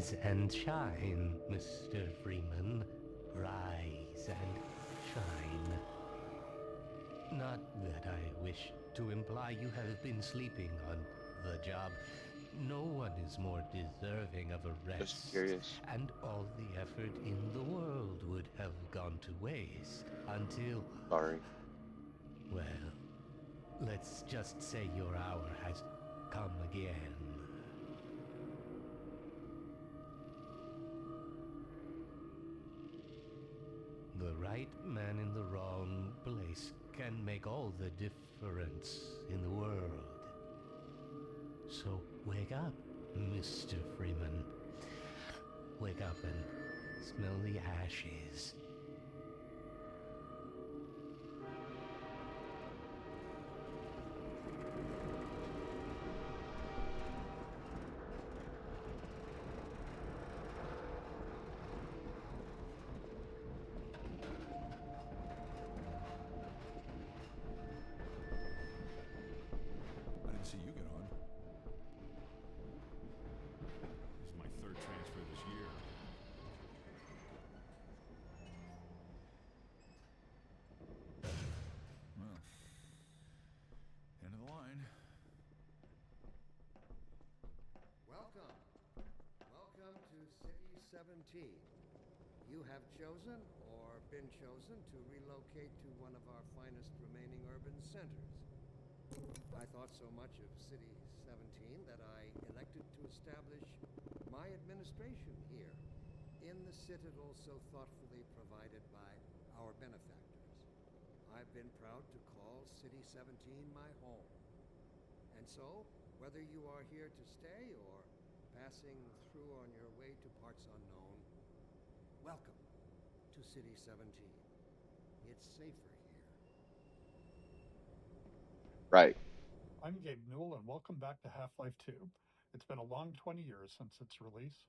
Rise and shine, Mr. Freeman. Rise and shine. Not that I wish to imply you have been sleeping on the job. No one is more deserving of a Just rest, curious. and all the effort in the world would have gone to waste until, Sorry. well, let's just say your hour has come again. The right man in the wrong place can make all the difference in the world. So wake up, Mr. Freeman. Wake up and smell the ashes. I didn't see you get on. This is my third transfer this year. Well, end of the line. Welcome. Welcome to City 17. You have chosen or been chosen to relocate to one of our finest remaining urban centers. I thought so much of City 17 that I elected to establish my administration here in the citadel so thoughtfully provided by our benefactors. I've been proud to call City 17 my home. And so, whether you are here to stay or passing through on your way to parts unknown, welcome to City 17. It's safer here. Right. I'm Gabe Newell, and welcome back to Half-Life 2. It's been a long 20 years since its release.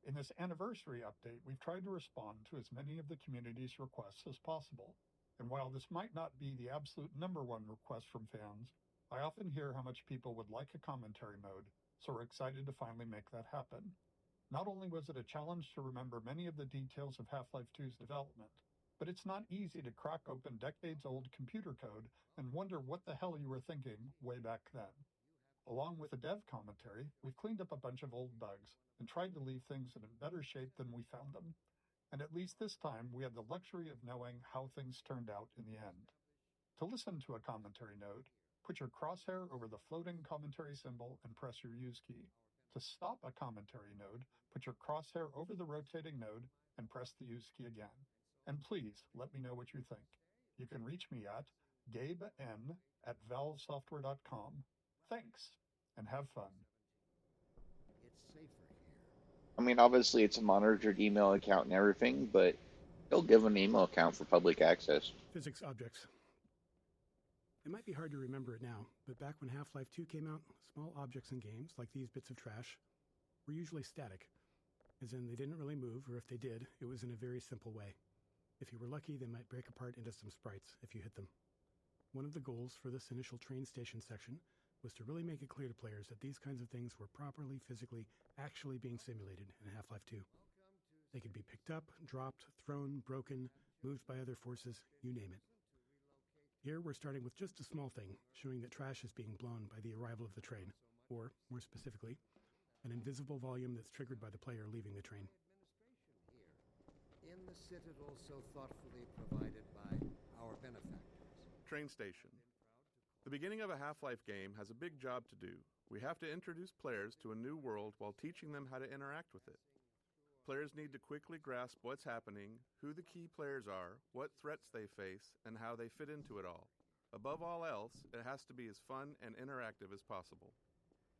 In this anniversary update, we've tried to respond to as many of the community's requests as possible. And while this might not be the absolute number one request from fans, I often hear how much people would like a commentary mode, so we're excited to finally make that happen. Not only was it a challenge to remember many of the details of Half-Life 2's development, but it's not easy to crack open decades-old computer code and wonder what the hell you were thinking way back then. Along with the dev commentary, we've cleaned up a bunch of old bugs and tried to leave things in better shape than we found them. And at least this time, we had the luxury of knowing how things turned out in the end. To listen to a commentary node, put your crosshair over the floating commentary symbol and press your use key. To stop a commentary node, put your crosshair over the rotating node and press the use key again. And please let me know what you think. You can reach me at gaben@valvesoftware.com. Thanks, and have fun. It's safer here. I mean, obviously it's a monitored email account and everything, but they'll give an email account for public access. Physics objects. It might be hard to remember it now, but back when Half-Life 2 came out, small objects in games, like these bits of trash, were usually static, as in they didn't really move, or if they did, it was in a very simple way. If you were lucky, they might break apart into some sprites if you hit them. One of the goals for this initial train station section was to really make it clear to players that these kinds of things were properly, physically, actually being simulated in Half-Life 2. They could be picked up, dropped, thrown, broken, moved by other forces, you name it. Here we're starting with just a small thing, showing that trash is being blown by the arrival of the train, or, more specifically, an invisible volume that's triggered by the player leaving the train. In the citadel so thoughtfully provided by our benefactors. Train station. The beginning of a Half-Life game has a big job to do. We have to introduce players to a new world while teaching them how to interact with it. Players need to quickly grasp what's happening, who the key players are, what threats they face, and how they fit into it all. Above all else, it has to be as fun and interactive as possible.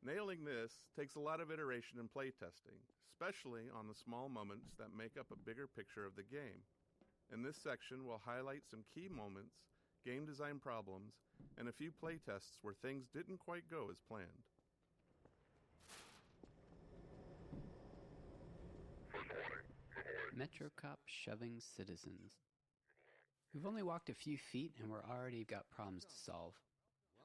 Nailing this takes a lot of iteration and playtesting, especially on the small moments that make up a bigger picture of the game. In this section, we'll highlight some key moments, game design problems, and a few playtests where things didn't quite go as planned. Metro cop shoving citizens. We've only walked a few feet and we're already got problems to solve.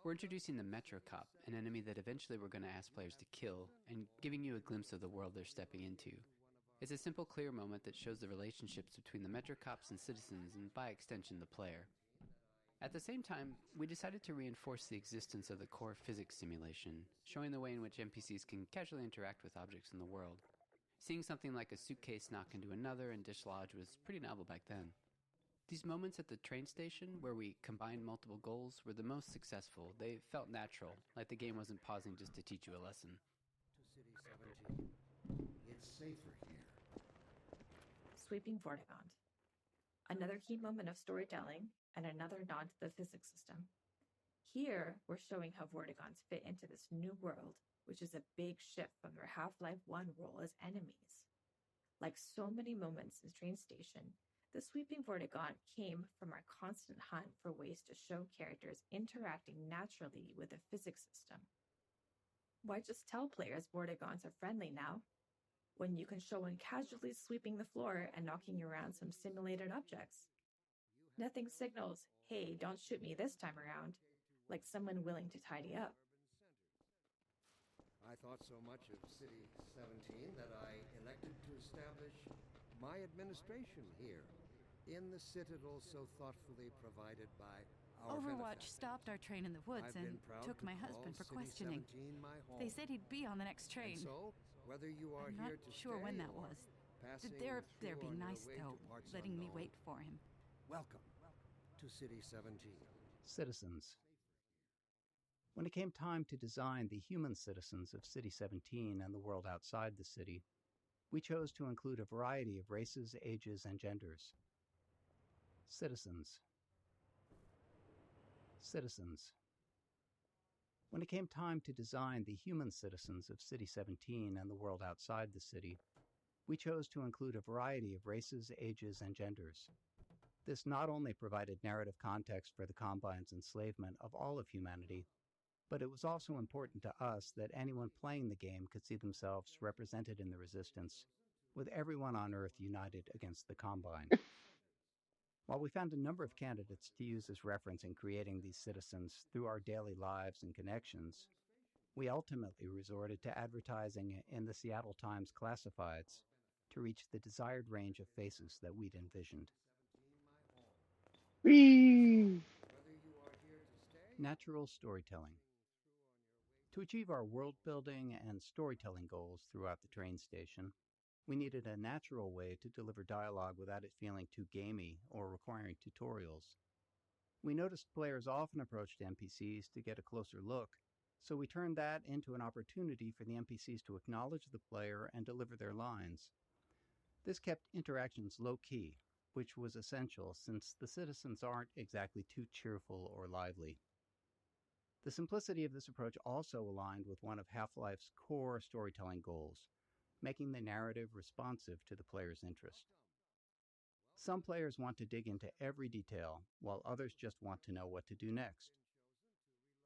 We're introducing the Metro Cop, an enemy that eventually we're going to ask players to kill, and giving you a glimpse of the world they're stepping into. It's a simple, clear moment that shows the relationships between the Metro Cops and citizens, and by extension, the player. At the same time, we decided to reinforce the existence of the core physics simulation, showing the way in which NPCs can casually interact with objects in the world. Seeing something like a suitcase knock into another and dislodge was pretty novel back then. These moments at the train station, where we combined multiple goals, were the most successful. They felt natural, like the game wasn't pausing just to teach you a lesson. To City 17. It's safer here. Sweeping Vortigaunt. Another key moment of storytelling, and another nod to the physics system. Here, we're showing how Vortigaunts fit into this new world, which is a big shift from their Half-Life 1 role as enemies. Like so many moments in Train Station, the Sweeping Vortigaunt came from our constant hunt for ways to show characters interacting naturally with the physics system. Why just tell players Vortigaunts are friendly now, when you can show one casually sweeping the floor and knocking around some simulated objects? Nothing signals, hey, don't shoot me this time around, like someone willing to tidy up. I thought so much of City 17 that I elected to establish my administration here, in the citadel so thoughtfully provided by our Overwatch benefactors. stopped our train in the woods I've and been proud took to my call husband for City questioning. 17 my home. They said he'd be on the next train. And so, whether you are I'm here not to sure stay when that or was. passing They're through being on your nice, way though, to parts letting me unknown, wait for him. welcome to City 17. Citizens. When it came time to design the human citizens of City 17 and the world outside the city, we chose to include a variety of races, ages, and genders. Citizens. Citizens. When it came time to design the human citizens of City 17 and the world outside the city, we chose to include a variety of races, ages, and genders. This not only provided narrative context for the Combine's enslavement of all of humanity, but it was also important to us that anyone playing the game could see themselves represented in the Resistance, with everyone on Earth united against the Combine. While we found a number of candidates to use as reference in creating these citizens through our daily lives and connections, we ultimately resorted to advertising in the Seattle Times classifieds to reach the desired range of faces that we'd envisioned. Whee! Natural storytelling. To achieve our world-building and storytelling goals throughout the train station, we needed a natural way to deliver dialogue without it feeling too gamey or requiring tutorials. We noticed players often approached NPCs to get a closer look, so we turned that into an opportunity for the NPCs to acknowledge the player and deliver their lines. This kept interactions low-key, which was essential since the citizens aren't exactly too cheerful or lively. The simplicity of this approach also aligned with one of Half-Life's core storytelling goals, making the narrative responsive to the player's interest. Some players want to dig into every detail, while others just want to know what to do next.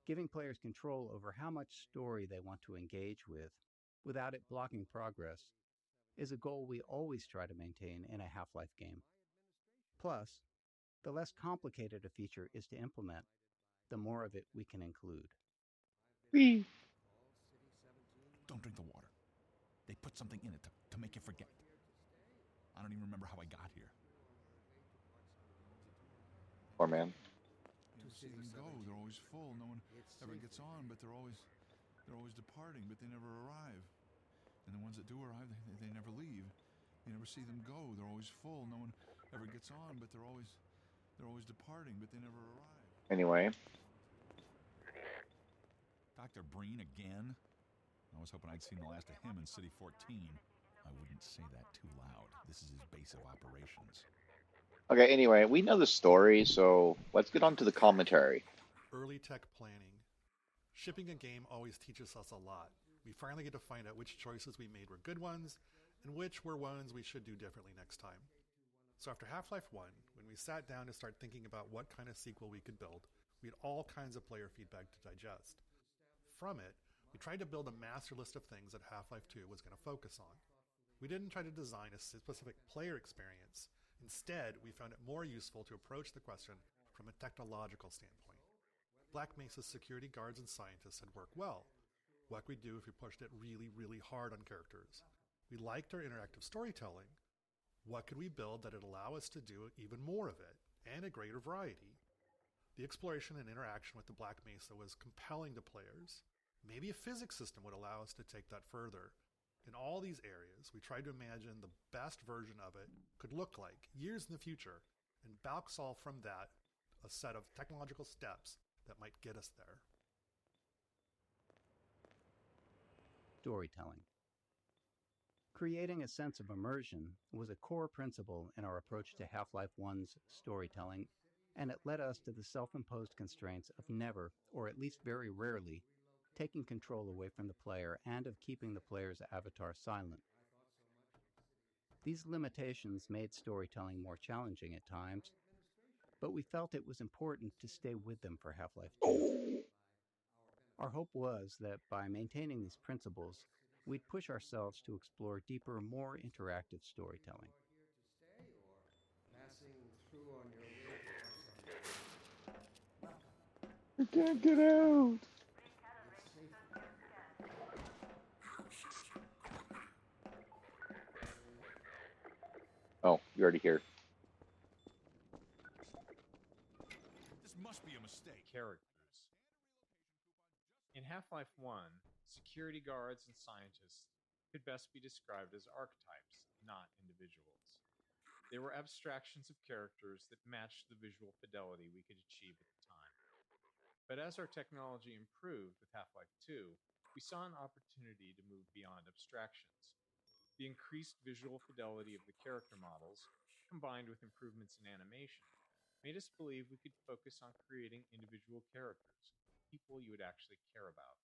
Giving players control over how much story they want to engage with, without it blocking progress, is a goal we always try to maintain in a Half-Life game. Plus, the less complicated a feature is to implement, the more of it we can include. Whee! Don't drink the water. They put something in it to make you forget. I don't even remember how I got here. Poor man. You see them go, they're always full. No one ever gets on, but they're always departing, but they never arrive. And the ones that do arrive, they never leave. You never see them go. They're always full. No one ever gets on, but they're always departing, but they never arrive. Anyway. Dr. Breen again? I was hoping I'd seen the last of him in City 14. I wouldn't say that too loud. This is his base of operations. Okay, anyway, we know the story, so let's get on to the commentary. Early tech planning. Shipping a game always teaches us a lot. We finally get to find out which choices we made were good ones, and which were ones we should do differently next time. So after Half-Life 1, when we sat down to start thinking about what kind of sequel we could build, we had all kinds of player feedback to digest. From it, we tried to build a master list of things that Half-Life 2 was going to focus on. We didn't try to design a specific player experience. Instead, we found it more useful to approach the question from a technological standpoint. Black Mesa's security guards and scientists had worked well. What could we do if we pushed it really, really hard on characters? We liked our interactive storytelling. What could we build that would allow us to do even more of it, and a greater variety? The exploration and interaction with the Black Mesa was compelling to players. Maybe a physics system would allow us to take that further. In all these areas, we tried to imagine the best version of it could look like years in the future, and back solve from that a set of technological steps that might get us there. Storytelling. Creating a sense of immersion was a core principle in our approach to Half-Life 1's storytelling, and it led us to the self-imposed constraints of never, or at least very rarely, taking control away from the player and of keeping the player's avatar silent. These limitations made storytelling more challenging at times, but we felt it was important to stay with them for Half-Life 2. Our hope was that by maintaining these principles, we'd push ourselves to explore deeper, more interactive storytelling. Passing through on your way to our sunken world. Welcome. You can't get out. It's safe here. Oh, you're already here. This must be a mistake. Characters. In Half-Life 1, security guards and scientists could best be described as archetypes, not individuals. They were abstractions of characters that matched the visual fidelity we could achieve at the time. But as our technology improved with Half-Life 2, we saw an opportunity to move beyond abstractions. The increased visual fidelity of the character models, combined with improvements in animation, made us believe we could focus on creating individual characters, people you would actually care about.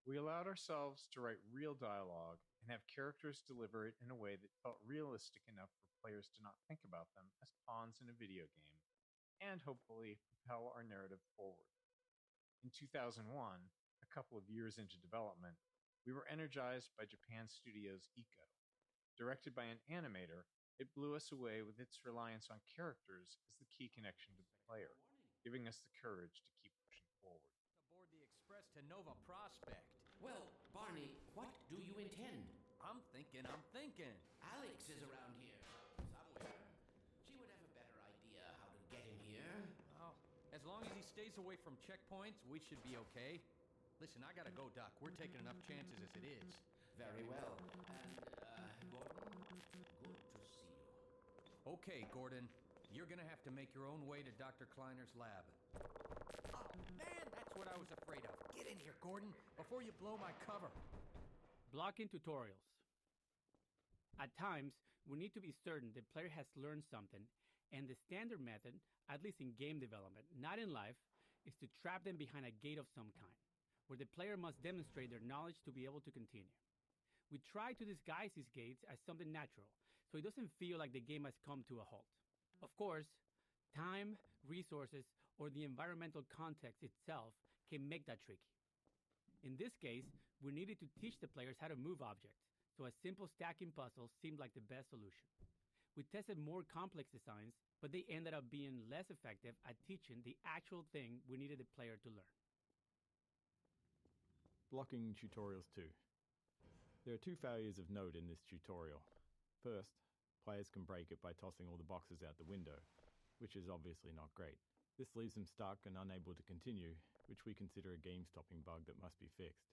We allowed ourselves to write real dialogue and have characters deliver it in a way that felt realistic enough for players to not think about them as pawns in a video game, and hopefully propel our narrative forward. In 2001, a couple of years into development, we were energized by Japan Studios' Ico. Directed by an animator, it blew us away with its reliance on characters as the key connection to the player, giving us the courage to keep pushing forward. Aboard the express to Nova Prospect. Well, Barney, what do you intend? I'm thinking. Alex is around here somewhere. She would have a better idea how to get him here. Oh, as long as he stays away from checkpoints, we should be okay. Listen, I gotta go, Doc. We're taking enough chances as it is. Very well. And, Gordon, good to see you. Okay, Gordon. You're gonna have to make your own way to Dr. Kleiner's lab. Oh, man, that's what I was afraid of. Get in here, Gordon, before you blow my cover. Blocking tutorials. At times, we need to be certain the player has learned something, and the standard method, at least in game development, not in life, is to trap them behind a gate of some kind, where the player must demonstrate their knowledge to be able to continue. We try to disguise these gates as something natural, so it doesn't feel like the game has come to a halt. Of course, time, resources, or the environmental context itself can make that tricky. In this case, we needed to teach the players how to move objects, so a simple stacking puzzle seemed like the best solution. We tested more complex designs, but they ended up being less effective at teaching the actual thing we needed the player to learn. Blocking tutorials too. There are two failures of note in this tutorial. First, players can break it by tossing all the boxes out the window, which is obviously not great. This leaves them stuck and unable to continue, which we consider a game-stopping bug that must be fixed.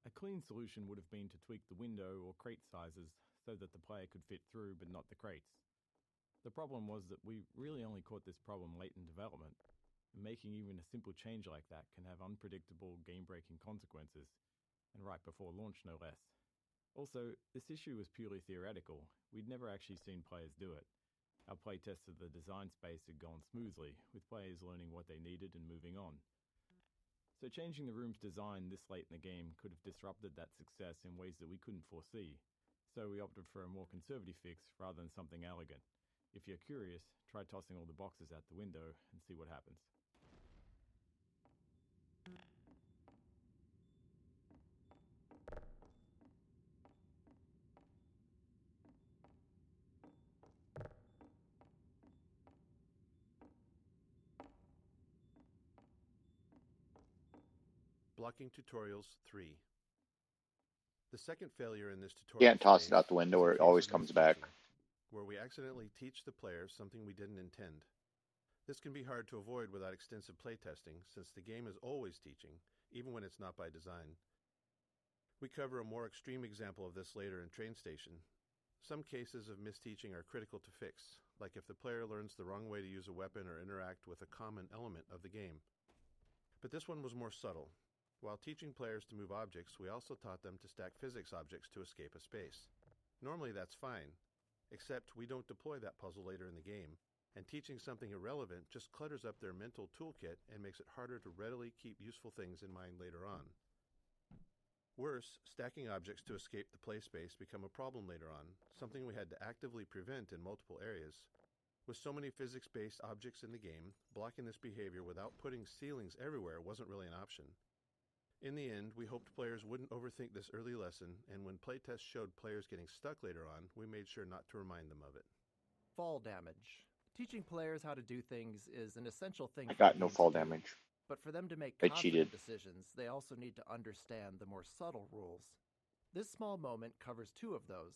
A clean solution would have been to tweak the window or crate sizes so that the player could fit through but not the crates. The problem was that we really only caught this problem late in development, and making even a simple change like that can have unpredictable game-breaking consequences, and right before launch no less. Also, this issue was purely theoretical. We'd never actually seen players do it. Our playtests of the design space had gone smoothly, with players learning what they needed and moving on. So changing the room's design this late in the game could have disrupted that success in ways that we couldn't foresee, so we opted for a more conservative fix rather than something elegant. If you're curious, try tossing all the boxes out the window and see what happens. Blocking Tutorials 3. The second failure in this tutorial Can't toss space it out the window is a or it case always of comes back. misteaching, where we accidentally teach the player something we didn't intend. This can be hard to avoid without extensive playtesting, since the game is always teaching, even when it's not by design. We cover a more extreme example of this later in Train Station. Some cases of misteaching are critical to fix, like if the player learns the wrong way to use a weapon or interact with a common element of the game. But this one was more subtle. While teaching players to move objects, we also taught them to stack physics objects to escape a space. Normally that's fine, except we don't deploy that puzzle later in the game, and teaching something irrelevant just clutters up their mental toolkit and makes it harder to readily keep useful things in mind later on. Worse, stacking objects to escape the play space become a problem later on, something we had to actively prevent in multiple areas. With so many physics-based objects in the game, blocking this behavior without putting ceilings everywhere wasn't really an option. In the end, we hoped players wouldn't overthink this early lesson, and when playtests showed players getting stuck later on, we made sure not to remind them of it. Fall damage. Teaching players how to do things is an essential thing I for the got no game fall to do. damage. But for them to make I confident cheated. decisions, they also need to understand the more subtle rules. This small moment covers two of those.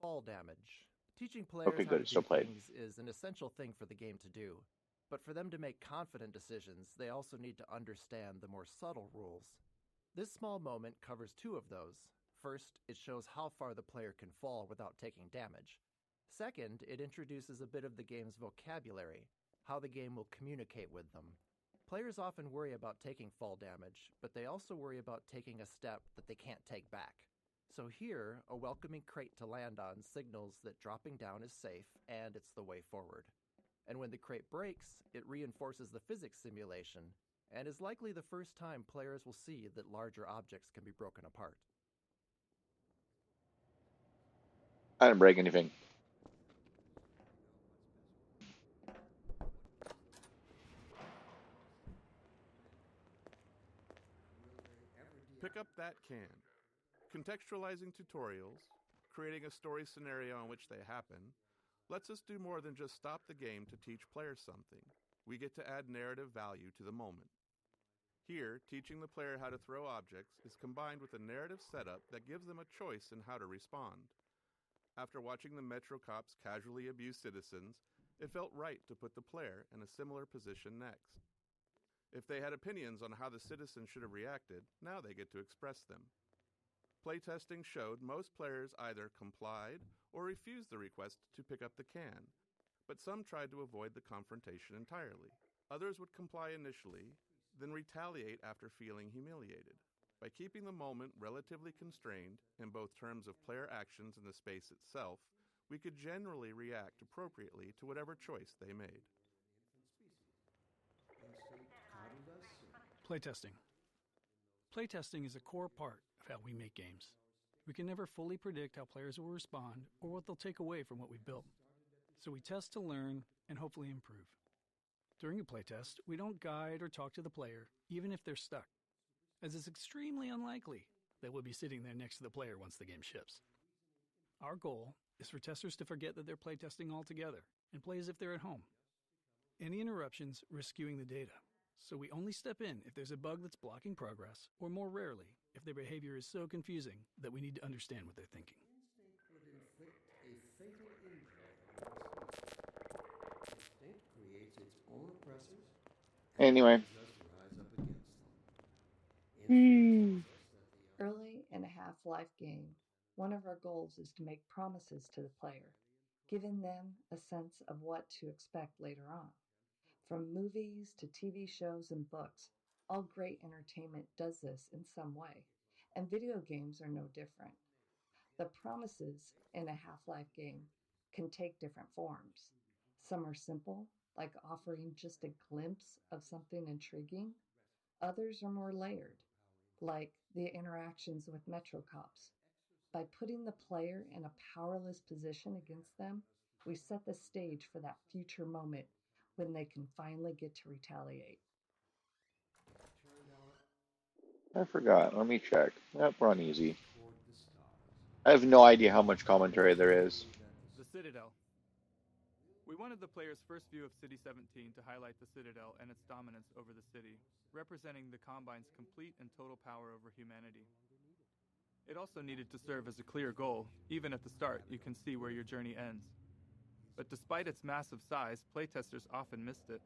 Fall damage. Teaching players Okay, how good. to It's still do played. things is an essential thing for the game to do. But for them to make confident decisions, they also need to understand the more subtle rules. This small moment covers two of those. First, it shows how far the player can fall without taking damage. Second, it introduces a bit of the game's vocabulary, how the game will communicate with them. Players often worry about taking fall damage, but they also worry about taking a step that they can't take back. So here, a welcoming crate to land on signals that dropping down is safe and it's the way forward. And when the crate breaks, it reinforces the physics simulation, and is likely the first time players will see that larger objects can be broken apart. I didn't break anything. Pick up that can. Contextualizing tutorials, creating a story scenario in which they happen, lets us do more than just stop the game to teach players something. We get to add narrative value to the moment. Here, teaching the player how to throw objects is combined with a narrative setup that gives them a choice in how to respond. After watching the Metro cops casually abuse citizens, it felt right to put the player in a similar position next. If they had opinions on how the citizens should have reacted, now they get to express them. Playtesting showed most players either complied or refused the request to pick up the can, but some tried to avoid the confrontation entirely. Others would comply initially, then retaliate after feeling humiliated. By keeping the moment relatively constrained in both terms of player actions and the space itself, we could generally react appropriately to whatever choice they made. Playtesting. Playtesting is a core part of how we make games. We can never fully predict how players will respond or what they'll take away from what we've built. So we test to learn and hopefully improve. During a playtest, we don't guide or talk to the player, even if they're stuck, as it's extremely unlikely that we'll be sitting there next to the player once the game ships. Our goal is for testers to forget that they're playtesting altogether and play as if they're at home. Any interruptions risk skewing the data, so we only step in if there's a bug that's blocking progress, or more rarely, if their behavior is so confusing that we need to understand what they're thinking. Instinct would inflict a fatal injury on your species. Instinct creates its own oppressors and Anyway. urges us to rise up against them. Instinct tells us that the Early in a Half-Life game, one of our goals is to make promises to the player, giving them a sense of what to expect later on. From movies to TV shows and books, all great entertainment does this in some way, and video games are no different. The promises in a Half-Life game can take different forms. Some are simple, like offering just a glimpse of something intriguing. Others are more layered, like the interactions with Metro cops. By putting the player in a powerless position against them, we set the stage for that future moment when they can finally get to retaliate. I forgot. Let me check. Yep, we're on easy. I have no idea how much commentary there is. The Citadel. We wanted the player's first view of City 17 to highlight the Citadel and its dominance over the city, representing the Combine's complete and total power over humanity. It also needed to serve as a clear goal. Even at the start, you can see where your journey ends. But despite its massive size, playtesters often missed it.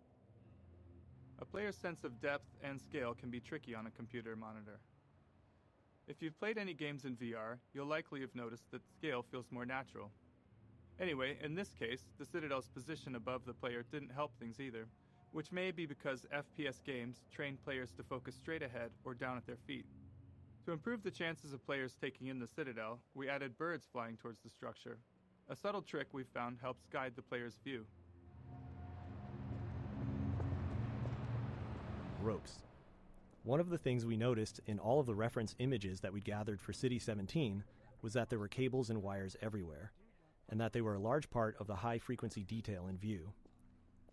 A player's sense of depth and scale can be tricky on a computer monitor. If you've played any games in VR, you'll likely have noticed that scale feels more natural. Anyway, in this case, the Citadel's position above the player didn't help things either, which may be because FPS games train players to focus straight ahead or down at their feet. To improve the chances of players taking in the Citadel, we added birds flying towards the structure. A subtle trick we've found helps guide the player's view. Ropes. One of the things we noticed in all of the reference images that we'd gathered for City 17 was that there were cables and wires everywhere, and that they were a large part of the high-frequency detail in view.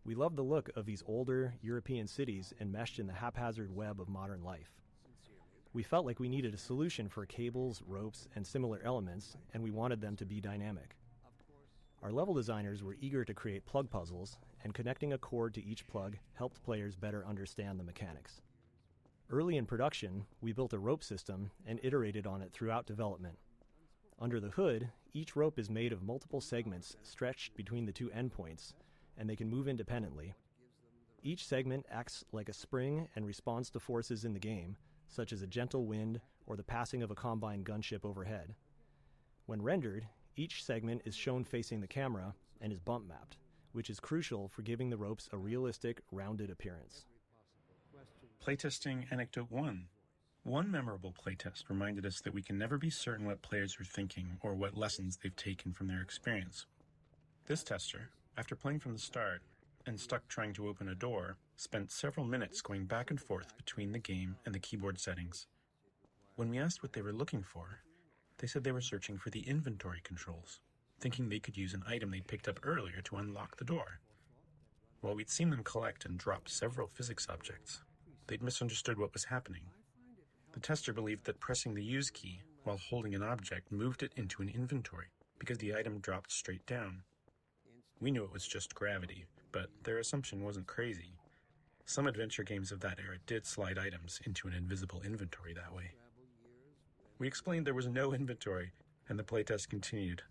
We loved the look of these older European cities enmeshed in the haphazard web of modern life. We felt like we needed a solution for cables, ropes, and similar elements, and we wanted them to be dynamic. Our level designers were eager to create plug puzzles, and connecting a cord to each plug helped players better understand the mechanics. Early in production, we built a rope system and iterated on it throughout development. Under the hood, each rope is made of multiple segments stretched between the two endpoints, and they can move independently. Each segment acts like a spring and responds to forces in the game, such as a gentle wind or the passing of a Combine gunship overhead. When rendered, each segment is shown facing the camera and is bump mapped, which is crucial for giving the ropes a realistic, rounded appearance. Playtesting Anecdote 1. One memorable playtest reminded us that we can never be certain what players are thinking or what lessons they've taken from their experience. This tester, after playing from the start and stuck trying to open a door, spent several minutes going back and forth between the game and the keyboard settings. When we asked what they were looking for, they said they were searching for the inventory controls, thinking they could use an item they'd picked up earlier to unlock the door. While we'd seen them collect and drop several physics objects, they'd misunderstood what was happening. The tester believed that pressing the use key while holding an object moved it into an inventory because the item dropped straight down. We knew it was just gravity, but their assumption wasn't crazy. Some adventure games of that era did slide items into an invisible inventory that way. We explained there was no inventory, and the playtest continued.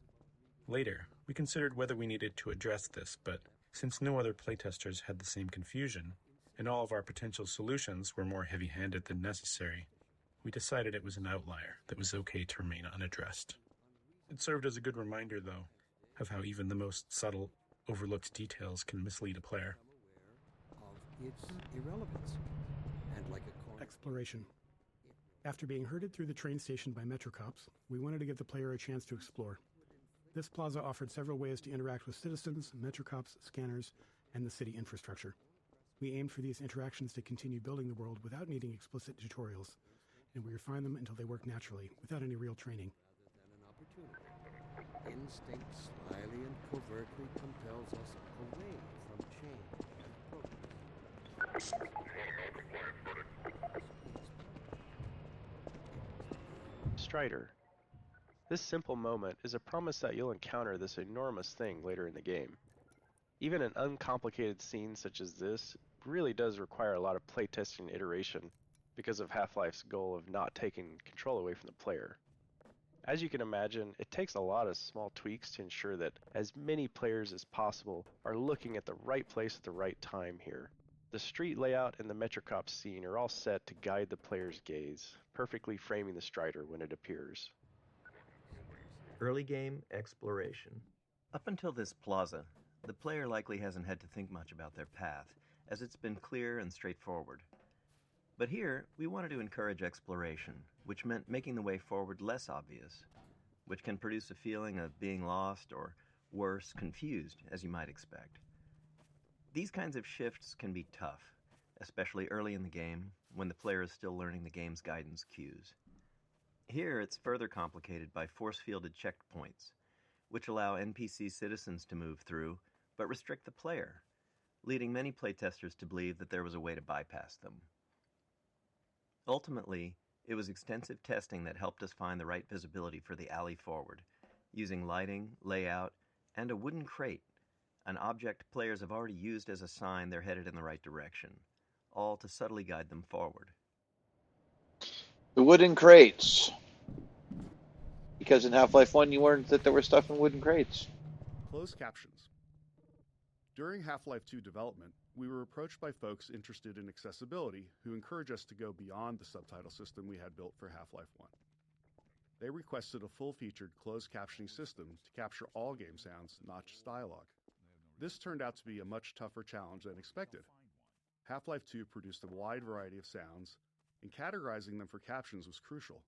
Later, we considered whether we needed to address this, but since no other playtesters had the same confusion, and all of our potential solutions were more heavy-handed than necessary, we decided it was an outlier that was okay to remain unaddressed. It served as a good reminder, though, of how even the most subtle, overlooked details can mislead a player. Its irrelevance. And like a Exploration. After being herded through the train station by Metro cops, we wanted to give the player a chance to explore. This plaza offered several ways to interact with citizens, Metro cops, scanners, and the city infrastructure. We aimed for these interactions to continue building the world without needing explicit tutorials, and we refined them until they work naturally, without any real training. Instinct slyly and covertly compels us away from change and progress. Strider. This simple moment is a promise that you'll encounter this enormous thing later in the game. Even an uncomplicated scene such as this really does require a lot of playtesting and iteration because of Half-Life's goal of not taking control away from the player. As you can imagine, it takes a lot of small tweaks to ensure that as many players as possible are looking at the right place at the right time here. The street layout and the Metrocop scene are all set to guide the player's gaze, perfectly framing the Strider when it appears. Early game exploration. Up until this plaza, the player likely hasn't had to think much about their path, as it's been clear and straightforward. But here, we wanted to encourage exploration, which meant making the way forward less obvious, which can produce a feeling of being lost or, worse, confused, as you might expect. These kinds of shifts can be tough, especially early in the game, when the player is still learning the game's guidance cues. Here, it's further complicated by force-fielded checkpoints, which allow NPC citizens to move through, but restrict the player, leading many playtesters to believe that there was a way to bypass them. Ultimately, it was extensive testing that helped us find the right visibility for the alley forward, using lighting, layout, and a wooden crate, an object players have already used as a sign they're headed in the right direction, all to subtly guide them forward. The wooden crates. Because in Half-Life 1 you learned that there was stuff in wooden crates. Closed captions. During Half-Life 2 development, we were approached by folks interested in accessibility who encouraged us to go beyond the subtitle system we had built for Half-Life 1. They requested a full-featured closed captioning system to capture all game sounds, not just dialogue. This turned out to be a much tougher challenge than expected. Half-Life 2 produced a wide variety of sounds, and categorizing them for captions was crucial.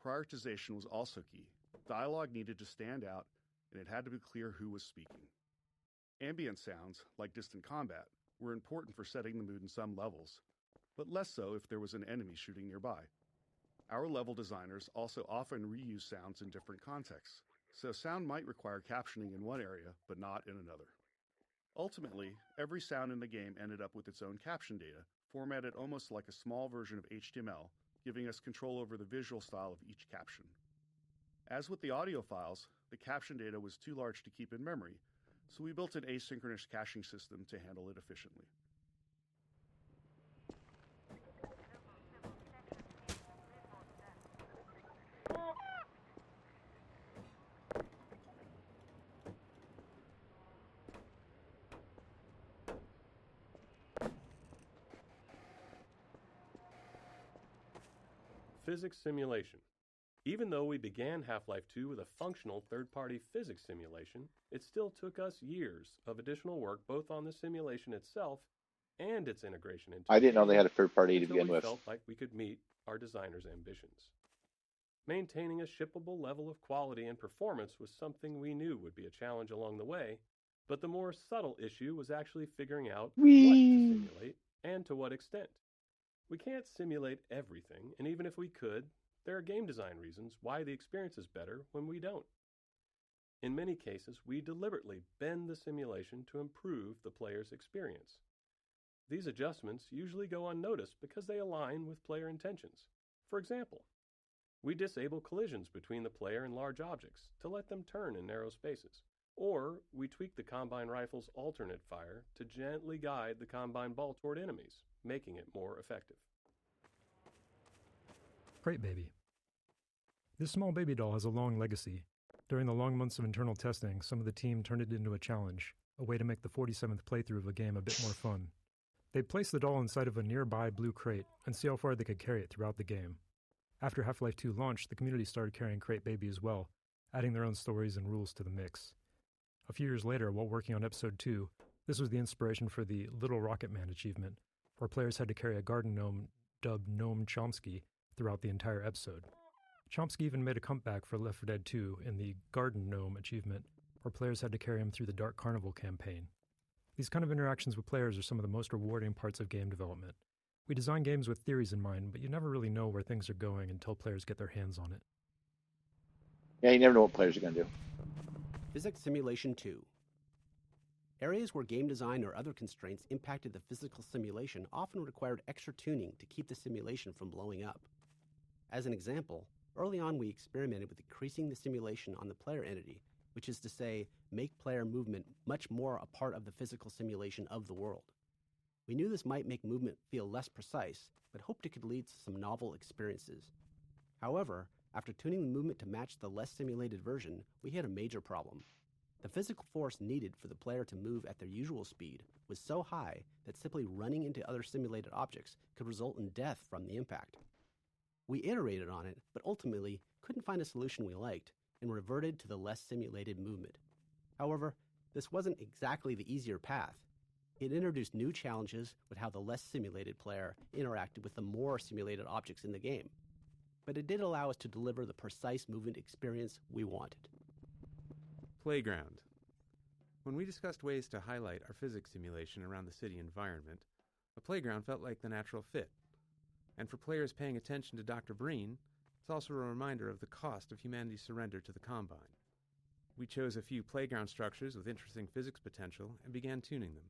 Prioritization was also key. Dialogue needed to stand out, and it had to be clear who was speaking. Ambient sounds, like distant combat, were important for setting the mood in some levels, but less so if there was an enemy shooting nearby. Our level designers also often reuse sounds in different contexts, so sound might require captioning in one area, but not in another. Ultimately, every sound in the game ended up with its own caption data, formatted almost like a small version of HTML, giving us control over the visual style of each caption. As with the audio files, the caption data was too large to keep in memory, so we built an asynchronous caching system to handle it efficiently. Physics simulation. Even though we began Half-Life 2 with a functional third-party physics simulation, it still took us years of additional work both on the simulation itself and its integration into I didn't know the they game had a third party to until begin we with. felt like we could meet our designers' ambitions. Maintaining a shippable level of quality and performance was something we knew would be a challenge along the way, but the more subtle issue was actually figuring out what to simulate and to what extent. We can't simulate everything, and even if we could, there are game design reasons why the experience is better when we don't. In many cases, we deliberately bend the simulation to improve the player's experience. These adjustments usually go unnoticed because they align with player intentions. For example, we disable collisions between the player and large objects to let them turn in narrow spaces. Or we tweak the Combine rifle's alternate fire to gently guide the Combine ball toward enemies, making it more effective. Crate Baby. This small baby doll has a long legacy. During the long months of internal testing, some of the team turned it into a challenge, a way to make the 47th playthrough of a game a bit more fun. They'd place the doll inside of a nearby blue crate and see how far they could carry it throughout the game. After Half-Life 2 launched, the community started carrying Crate Baby as well, adding their own stories and rules to the mix. A few years later, while working on Episode 2, this was the inspiration for the Little Rocket Man achievement, where players had to carry a garden gnome dubbed Gnome Chomsky throughout the entire episode. Chomsky even made a comeback for Left 4 Dead 2 in the Garden Gnome achievement, where players had to carry him through the Dark Carnival campaign. These kind of interactions with players are some of the most rewarding parts of game development. We design games with theories in mind, but you never really know where things are going until players get their hands on it. Yeah, you never know what players are going to do. Physics Simulation 2. Areas where game design or other constraints impacted the physical simulation often required extra tuning to keep the simulation from blowing up. As an example, early on we experimented with increasing the simulation on the player entity, which is to say, make player movement much more a part of the physical simulation of the world. We knew this might make movement feel less precise, but hoped it could lead to some novel experiences. However, after tuning the movement to match the less simulated version, we hit a major problem. The physical force needed for the player to move at their usual speed was so high that simply running into other simulated objects could result in death from the impact. We iterated on it, but ultimately couldn't find a solution we liked, and reverted to the less simulated movement. However, this wasn't exactly the easier path. It introduced new challenges with how the less simulated player interacted with the more simulated objects in the game. But it did allow us to deliver the precise movement experience we wanted. Playground. When we discussed ways to highlight our physics simulation around the city environment, a playground felt like the natural fit. And for players paying attention to Dr. Breen, it's also a reminder of the cost of humanity's surrender to the Combine. We chose a few playground structures with interesting physics potential and began tuning them.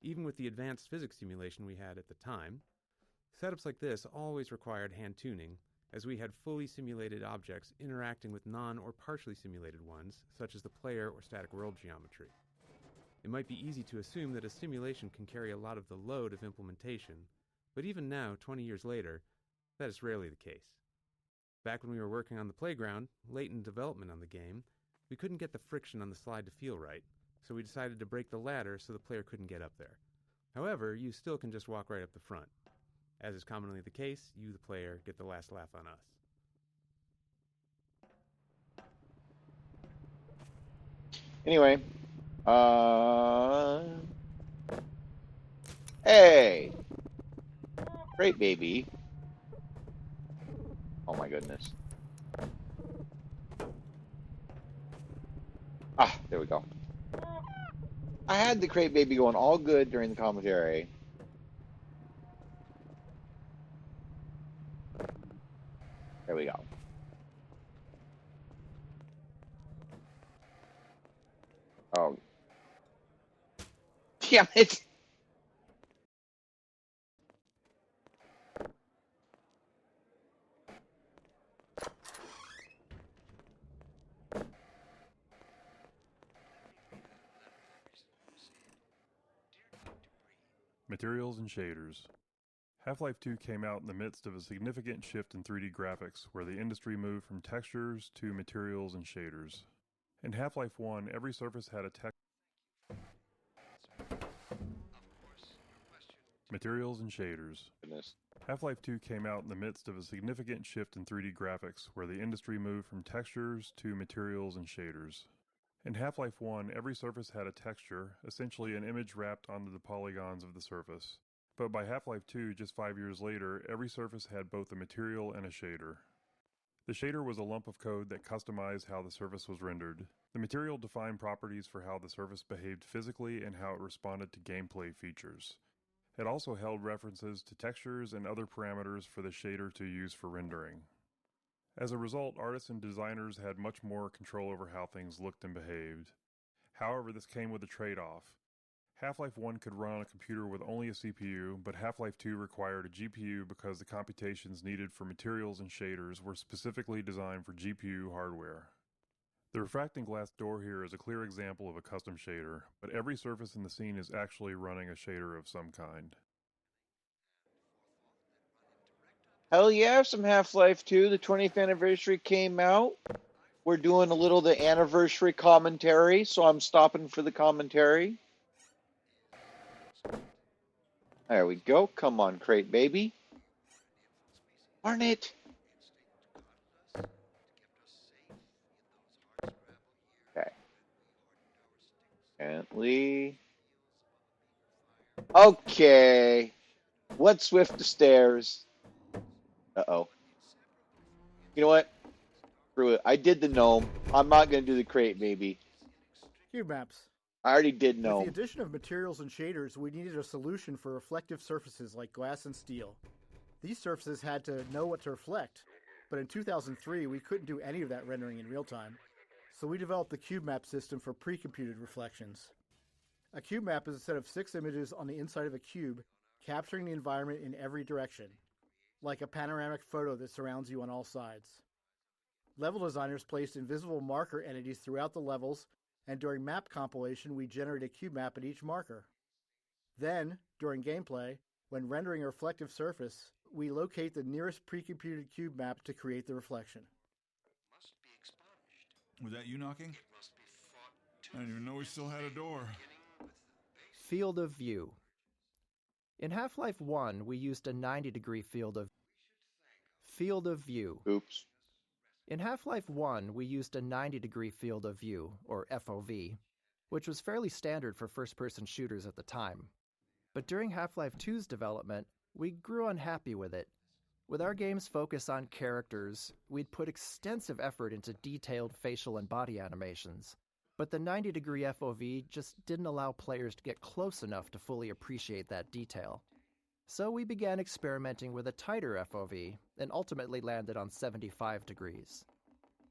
Even with the advanced physics simulation we had at the time, setups like this always required hand tuning, as we had fully simulated objects interacting with non- or partially simulated ones, such as the player or static world geometry. It might be easy to assume that a simulation can carry a lot of the load of implementation, but even now, 20 years later, that is rarely the case. Back when we were working on the playground, late in development on the game, we couldn't get the friction on the slide to feel right, so we decided to break the ladder so the player couldn't get up there. However, you still can just walk right up the front. As is commonly the case, you, the player, get the last laugh on us. Anyway, hey, great baby. Oh my goodness. Ah, there we go. I had the crate baby going all good during the commentary. There we go. Oh. Damn it! Materials and shaders. Half-Life 2 came out in the midst of a significant shift in 3D graphics, where the industry moved from textures to materials and shaders. In Half-Life 1, every surface had a Materials and shaders. Half-Life 2 came out in the midst of a significant shift in 3D graphics, where the industry moved from textures to materials and shaders. In Half-Life 1, every surface had a texture, essentially an image wrapped onto the polygons of the surface. But by Half-Life 2, just 5 years later, every surface had both a material and a shader. The shader was a lump of code that customized how the surface was rendered. The material defined properties for how the surface behaved physically and how it responded to gameplay features. It also held references to textures and other parameters for the shader to use for rendering. As a result, artists and designers had much more control over how things looked and behaved. However, this came with a trade-off. Half-Life 1 could run on a computer with only a CPU, but Half-Life 2 required a GPU because the computations needed for materials and shaders were specifically designed for GPU hardware. The refracting glass door here is a clear example of a custom shader, but every surface in the scene is actually running a shader of some kind. Hell yeah, some Half-Life 2. The 20th anniversary came out. We're doing a little the anniversary commentary, so I'm stopping for the commentary. There we go. Come on, crate baby. Darn it. Okay. Gently. Okay. What's Swift the stairs? Uh-oh. You know what? Screw it. I did the gnome. I'm not going to do the crate baby. Cube maps. I already did With gnome. the addition of materials and shaders, we needed a solution for reflective surfaces like glass and steel. These surfaces had to know what to reflect, but in 2003 we couldn't do any of that rendering in real time, so we developed the cube map system for pre-computed reflections. A cube map is a set of 6 images on the inside of a cube, capturing the environment in every direction, like a panoramic photo that surrounds you on all sides. Level designers placed invisible marker entities throughout the levels, and during map compilation, we generate a cube map at each marker. Then, during gameplay, when rendering a reflective surface, we locate the nearest pre-computed cube map to create the reflection. Was that you knocking? I didn't even know we still had a door. Field of view. In Half-Life 1, we used a 90-degree field of view. Oops. In Half-Life 1, we used a 90-degree field of view, or FOV, which was fairly standard for first-person shooters at the time. But during Half-Life 2's development, we grew unhappy with it. With our game's focus on characters, we'd put extensive effort into detailed facial and body animations. But the 90-degree FOV just didn't allow players to get close enough to fully appreciate that detail. So we began experimenting with a tighter FOV, and ultimately landed on 75 degrees.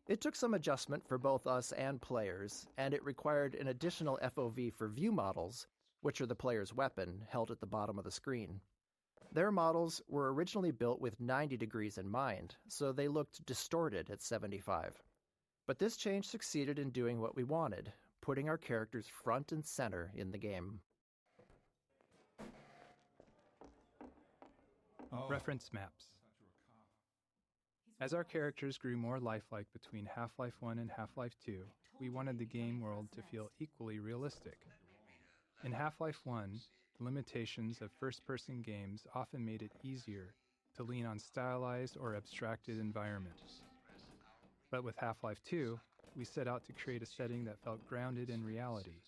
It took some adjustment for both us and players, and it required an additional FOV for view models, which are the player's weapon, held at the bottom of the screen. Their models were originally built with 90 degrees in mind, so they looked distorted at 75. But this change succeeded in doing what we wanted, putting our characters front and center in the game. Reference maps. As our characters grew more lifelike between Half-Life 1 and Half-Life 2, we wanted the game world to feel equally realistic. In Half-Life 1, the limitations of first-person games often made it easier to lean on stylized or abstracted environments. But with Half-Life 2, we set out to create a setting that felt grounded in reality,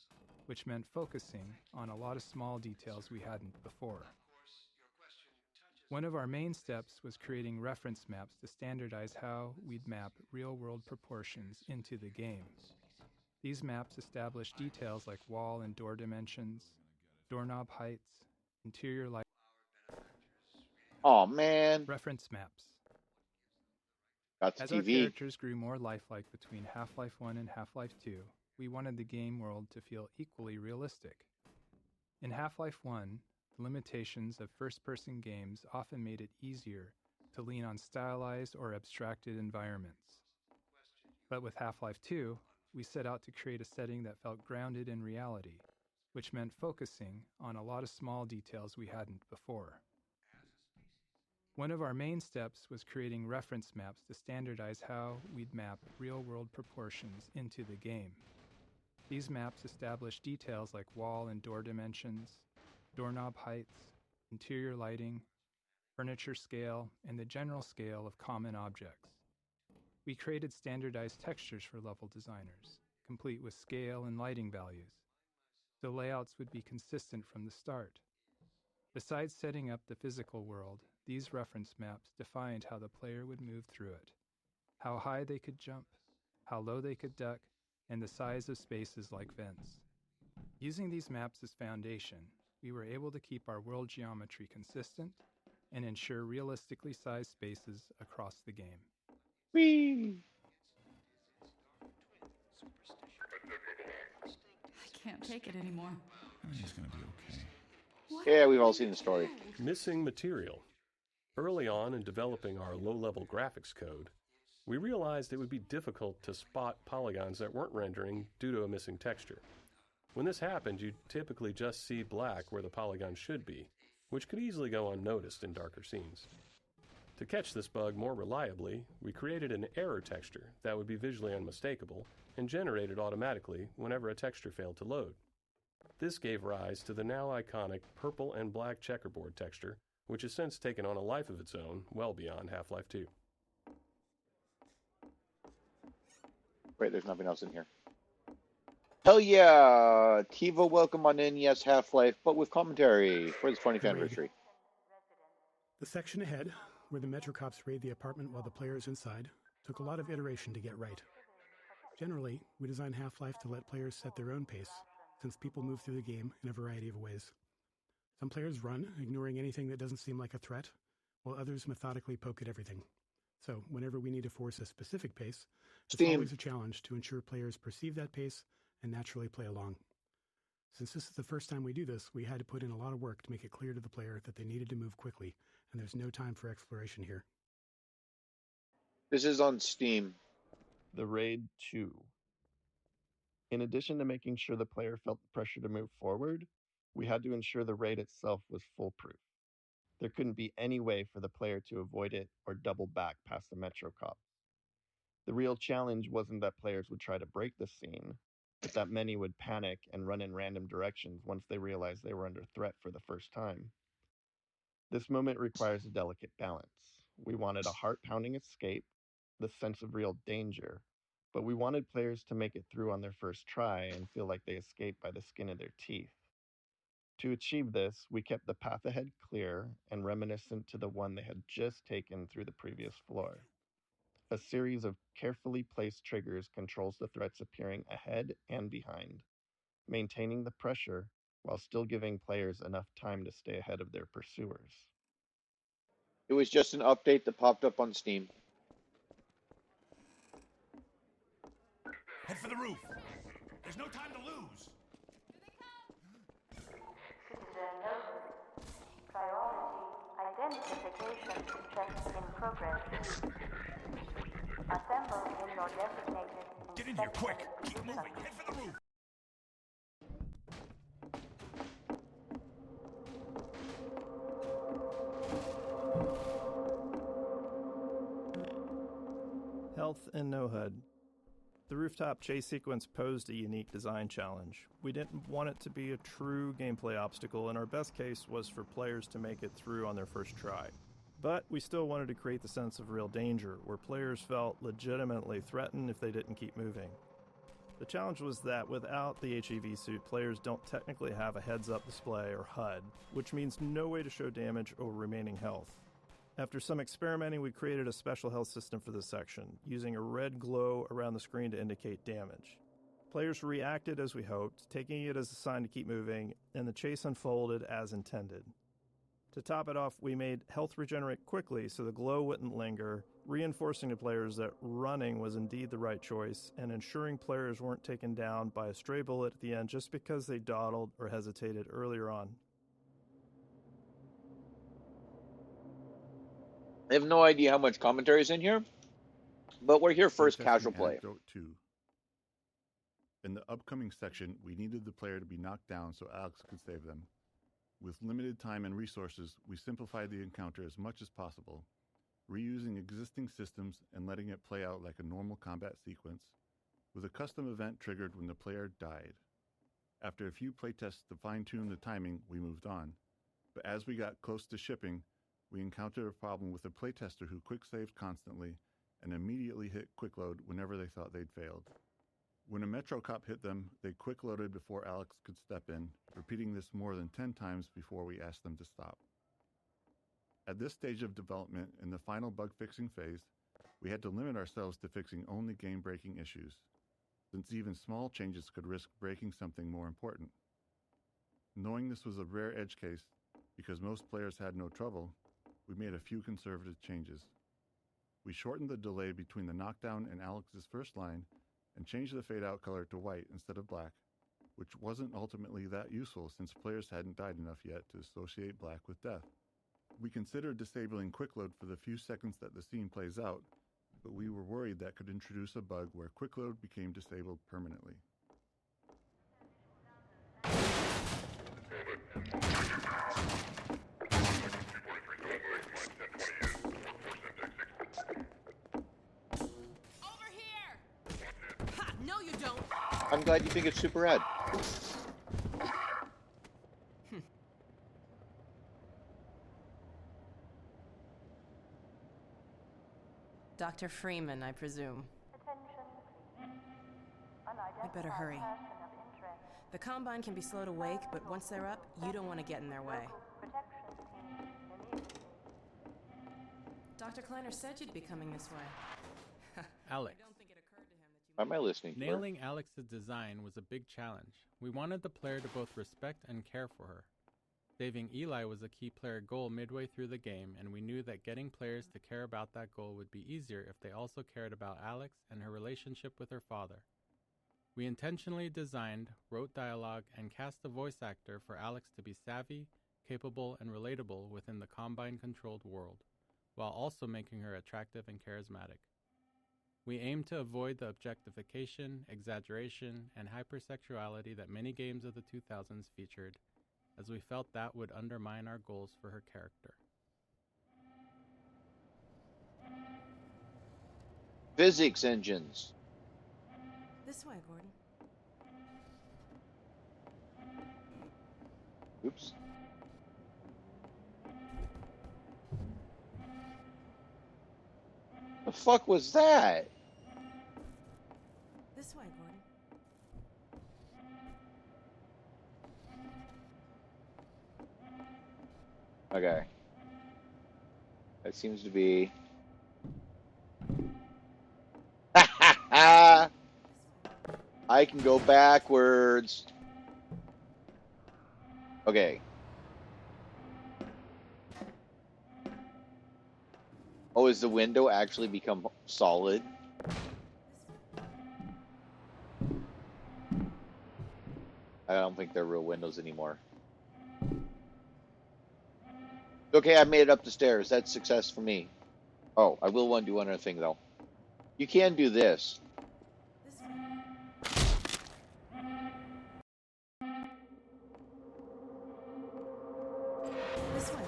which meant focusing on a lot of small details we hadn't before. One of our main steps was creating reference maps to standardize how we'd map real-world proportions into the game. These maps establish details like wall and door dimensions, doorknob heights, interior light. Oh man. Reference maps. That's As TV. our characters grew more lifelike between Half-Life 1 and Half-Life 2, we wanted the game world to feel equally realistic. In Half-Life 1, the limitations of first-person games often made it easier to lean on stylized or abstracted environments. But with Half-Life 2, we set out to create a setting that felt grounded in reality, which meant focusing on a lot of small details we hadn't before. One of our main steps was creating reference maps to standardize how we'd map real-world proportions into the game. These maps establish details like wall and door dimensions, doorknob heights, interior lighting, furniture scale, and the general scale of common objects. We created standardized textures for level designers, complete with scale and lighting values, so layouts would be consistent from the start. Besides setting up the physical world, these reference maps defined how the player would move through it, how high they could jump, how low they could duck, and the size of spaces like vents. Using these maps as foundation, we were able to keep our world geometry consistent and ensure realistically sized spaces across the game. Whee! I can't take it anymore. He's gonna be okay. Yeah, we've all seen the story. Missing material. Early on in developing our low-level graphics code, we realized it would be difficult to spot polygons that weren't rendering due to a missing texture. When this happened, you'd typically just see black where the polygon should be, which could easily go unnoticed in darker scenes. To catch this bug more reliably, we created an error texture that would be visually unmistakable and generated automatically whenever a texture failed to load. This gave rise to the now iconic purple and black checkerboard texture, which has since taken on a life of its own well beyond Half-Life 2. Wait, there's nothing else in here. Hell yeah! Tiva, welcome on in. Yes, Half-Life, but with commentary for the 20th anniversary. The section ahead, where the Metro cops raid the apartment while the player is inside, took a lot of iteration to get right. Generally, we design Half-Life to let players set their own pace, since people move through the game in a variety of ways. Some players run, ignoring anything that doesn't seem like a threat, while others methodically poke at everything. So, whenever we need to force a specific pace, it's always a challenge to ensure players perceive that pace and naturally play along. Since this is the first time we do this, we had to put in a lot of work to make it clear to the player that they needed to move quickly, and there's no time for exploration here. This is on Steam. The Raid 2. In addition to making sure the player felt the pressure to move forward, we had to ensure the raid itself was foolproof. There couldn't be any way for the player to avoid it or double back past the Metro cops. The real challenge wasn't that players would try to break the scene, but that many would panic and run in random directions once they realized they were under threat for the first time. This moment requires a delicate balance. We wanted a heart-pounding escape, the sense of real danger, but we wanted players to make it through on their first try and feel like they escaped by the skin of their teeth. To achieve this, we kept the path ahead clear and reminiscent to the one they had just taken through the previous floor. A series of carefully placed triggers controls the threats appearing ahead and behind, maintaining the pressure while still giving players enough time to stay ahead of their pursuers. It was just an update that popped up on Steam. Head for the roof. There's no time to lose. Priority identification check in progress. Assemble in your designated. Get in here quick. Keep moving. Head for the roof. health and no HUD. The rooftop chase sequence posed a unique design challenge. We didn't want it to be a true gameplay obstacle, and our best case was for players to make it through on their first try. But we still wanted to create the sense of real danger, where players felt legitimately threatened if they didn't keep moving. The challenge was that without the HEV suit, players don't technically have a heads-up display or HUD, which means no way to show damage or remaining health. After some experimenting, we created a special health system for this section, using a red glow around the screen to indicate damage. Players reacted as we hoped, taking it as a sign to keep moving, and the chase unfolded as intended. To top it off, we made health regenerate quickly so the glow wouldn't linger, reinforcing to players that running was indeed the right choice and ensuring players weren't taken down by a stray bullet at the end just because they dawdled or hesitated earlier on. I have no idea how much commentary is in here, but we're here first casual play. Anecdote 2. In the upcoming section, we needed the player to be knocked down so Alex could save them. With limited time and resources, we simplified the encounter as much as possible, reusing existing systems and letting it play out like a normal combat sequence, with a custom event triggered when the player died. After a few playtests to fine-tune the timing, we moved on. But as we got close to shipping, we encountered a problem with a playtester who quick-saved constantly and immediately hit quick-load whenever they thought they'd failed. When a Metro cop hit them, they quick-loaded before Alex could step in, repeating this more than 10 times before we asked them to stop. At this stage of development, in the final bug-fixing phase, we had to limit ourselves to fixing only game-breaking issues, since even small changes could risk breaking something more important. Knowing this was a rare edge case, because most players had no trouble, we made a few conservative changes. We shortened the delay between the knockdown and Alex's first line and changed the fade-out color to white instead of black, which wasn't ultimately that useful since players hadn't died enough yet to associate black with death. We considered disabling quick load for the few seconds that the scene plays out, but we were worried that could introduce a bug where quick load became disabled permanently. No, you don't. I'm glad you think it's super rad. Dr. Freeman, I presume. I better hurry. The Combine can be slow to wake, but once they're up, you don't want to get in their way. Dr. Kleiner said you'd be coming this way. Alex. Why am I listening to her? Nailing Alex's design was a big challenge. We wanted the player to both respect and care for her. Saving Eli was a key player goal midway through the game, and we knew that getting players to care about that goal would be easier if they also cared about Alex and her relationship with her father. We intentionally designed, wrote dialogue, and cast a voice actor for Alex to be savvy, capable, and relatable within the Combine-controlled world, while also making her attractive and charismatic. We aimed to avoid the objectification, exaggeration, and hypersexuality that many games of the 2000s featured, as we felt that would undermine our goals for her character. Physics engines. This way, Gordon. Oops. The fuck was that? This way, Gordon. Okay. That seems to be... I can go backwards. Okay. Oh, is the window actually become solid? I don't think they're real windows anymore. Okay, I made it up the stairs. That's success for me. Oh, I will want to do one other thing, though. You can do this. This way.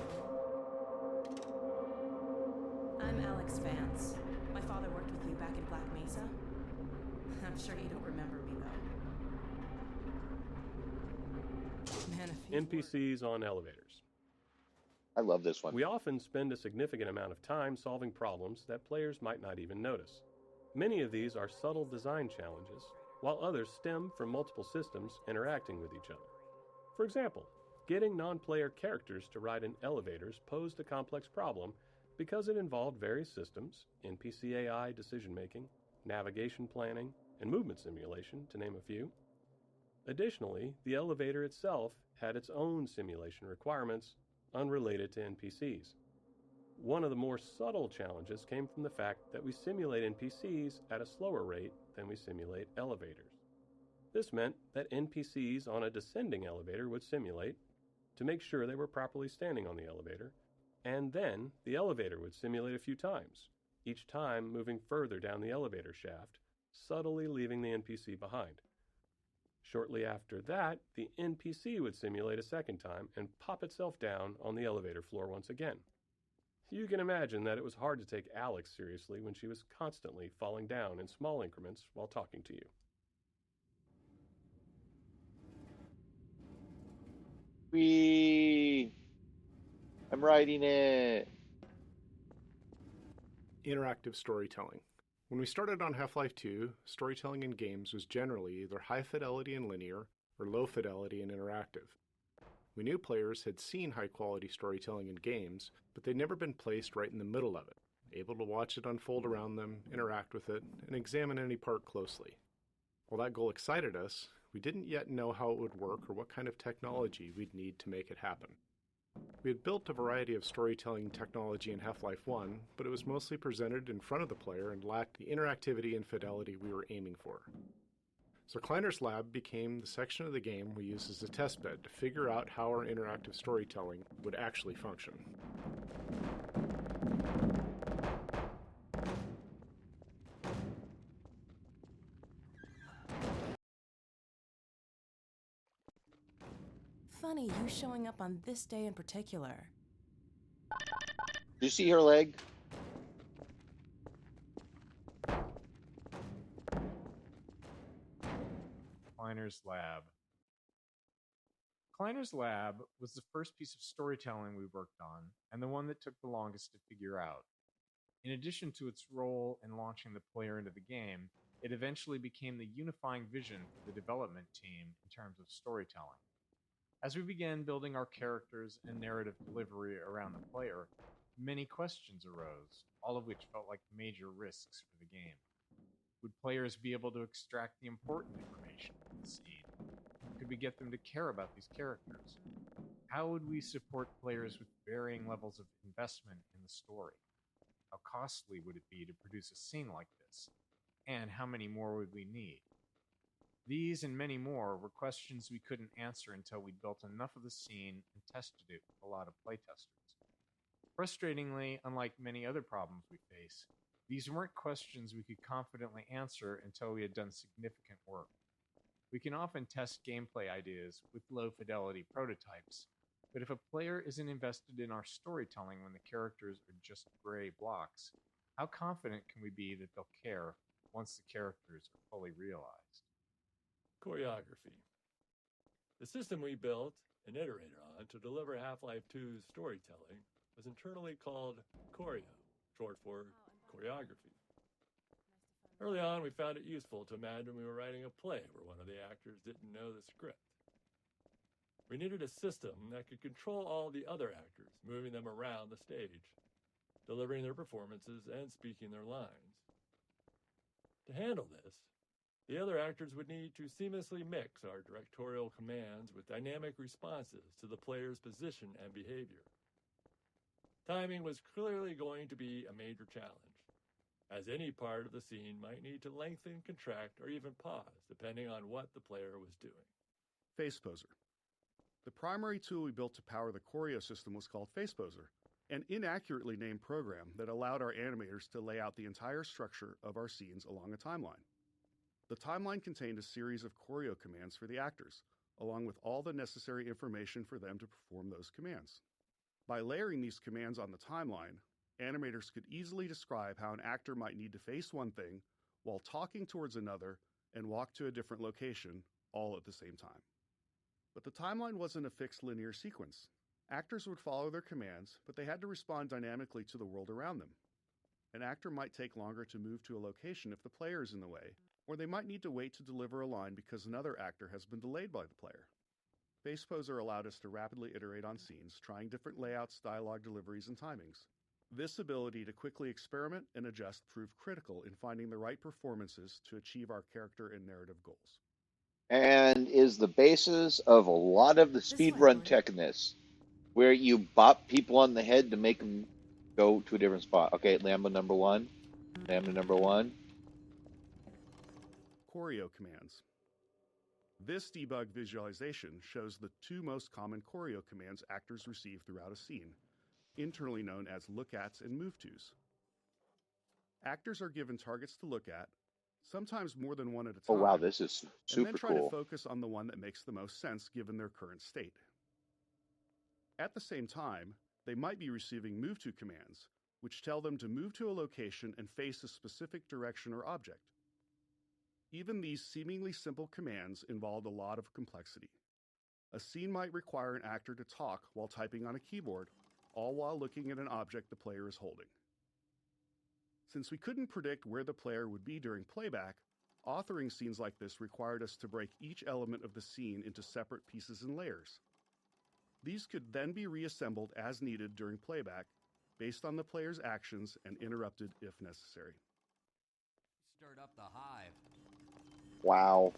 I'm Alex Vance. My father worked with you back in Black Mesa? I'm sure you don't remember me, though. Man, NPCs on elevators. I love this one. We often spend a significant amount of time solving problems that players might not even notice. Many of these are subtle design challenges, while others stem from multiple systems interacting with each other. For example, getting non-player characters to ride in elevators posed a complex problem because it involved various systems, NPC AI decision-making, navigation planning, and movement simulation, to name a few. Additionally, the elevator itself had its own simulation requirements unrelated to NPCs. One of the more subtle challenges came from the fact that we simulate NPCs at a slower rate than we simulate elevators. This meant that NPCs on a descending elevator would simulate to make sure they were properly standing on the elevator, and then the elevator would simulate a few times, each time moving further down the elevator shaft, subtly leaving the NPC behind. Shortly after that, the NPC would simulate a second time and pop itself down on the elevator floor once again. You can imagine that it was hard to take Alex seriously when she was constantly falling down in small increments while talking to you. I'm writing it. Interactive storytelling. When we started on Half-Life 2, storytelling in games was generally either high fidelity and linear or low fidelity and interactive. We knew players had seen high-quality storytelling in games, but they'd never been placed right in the middle of it, able to watch it unfold around them, interact with it, and examine any part closely. While that goal excited us, we didn't yet know how it would work or what kind of technology we'd need to make it happen. We had built a variety of storytelling technology in Half-Life 1, but it was mostly presented in front of the player and lacked the interactivity and fidelity we were aiming for. So Kleiner's lab became the section of the game we used as a testbed to figure out how our interactive storytelling would actually function. Funny you showing up on this day in particular. Did you see her leg? Kleiner's Lab. Kleiner's Lab was the first piece of storytelling we worked on, and the one that took the longest to figure out. In addition to its role in launching the player into the game, it eventually became the unifying vision for the development team in terms of storytelling. As we began building our characters and narrative delivery around the player, many questions arose, all of which felt like major risks for the game. Would players be able to extract the important information from the scene? Could we get them to care about these characters? How would we support players with varying levels of investment in the story? How costly would it be to produce a scene like this? And how many more would we need? These and many more were questions we couldn't answer until we'd built enough of the scene and tested it with a lot of playtesters. Frustratingly, unlike many other problems we face, these weren't questions we could confidently answer until we had done significant work. We can often test gameplay ideas with low-fidelity prototypes, but if a player isn't invested in our storytelling when the characters are just gray blocks, how confident can we be that they'll care once the characters are fully realized? Choreography. The system we built and iterated on to deliver Half-Life 2's storytelling was internally called Choreo, short for choreography. Early on, we found it useful to imagine we were writing a play where one of the actors didn't know the script. We needed a system that could control all the other actors, moving them around the stage, delivering their performances and speaking their lines. To handle this, the other actors would need to seamlessly mix our directorial commands with dynamic responses to the player's position and behavior. Timing was clearly going to be a major challenge, as any part of the scene might need to lengthen, contract, or even pause, depending on what the player was doing. FacePoser. The primary tool we built to power the Choreo system was called FacePoser, an inaccurately named program that allowed our animators to lay out the entire structure of our scenes along a timeline. The timeline contained a series of choreo commands for the actors, along with all the necessary information for them to perform those commands. By layering these commands on the timeline, animators could easily describe how an actor might need to face one thing while talking towards another and walk to a different location, all at the same time. But the timeline wasn't a fixed linear sequence. Actors would follow their commands, but they had to respond dynamically to the world around them. An actor might take longer to move to a location if the player is in the way, or they might need to wait to deliver a line because another actor has been delayed by the player. FacePoser allowed us to rapidly iterate on scenes, trying different layouts, dialogue deliveries, and timings. This ability to quickly experiment and adjust proved critical in finding the right performances to achieve our character and narrative goals. And is the basis of a lot of the speedrun tech in this, where you bop people on the head to make them go to a different spot. Okay, Lambda number one. Lambda number one. Choreo commands. This debug visualization shows the two most common choreo commands actors receive throughout a scene, internally known as look-ats and move-tos. Actors are given targets to look at, sometimes more than one at a time. Oh wow, this is super and then try cool. to focus on the one that makes the most sense given their current state. At the same time, they might be receiving move-to commands, which tell them to move to a location and face a specific direction or object. Even these seemingly simple commands involved a lot of complexity. A scene might require an actor to talk while typing on a keyboard, all while looking at an object the player is holding. Since we couldn't predict where the player would be during playback, authoring scenes like this required us to break each element of the scene into separate pieces and layers. These could then be reassembled as needed during playback, based on the player's actions and interrupted if necessary. Stirred up the hive. Wow.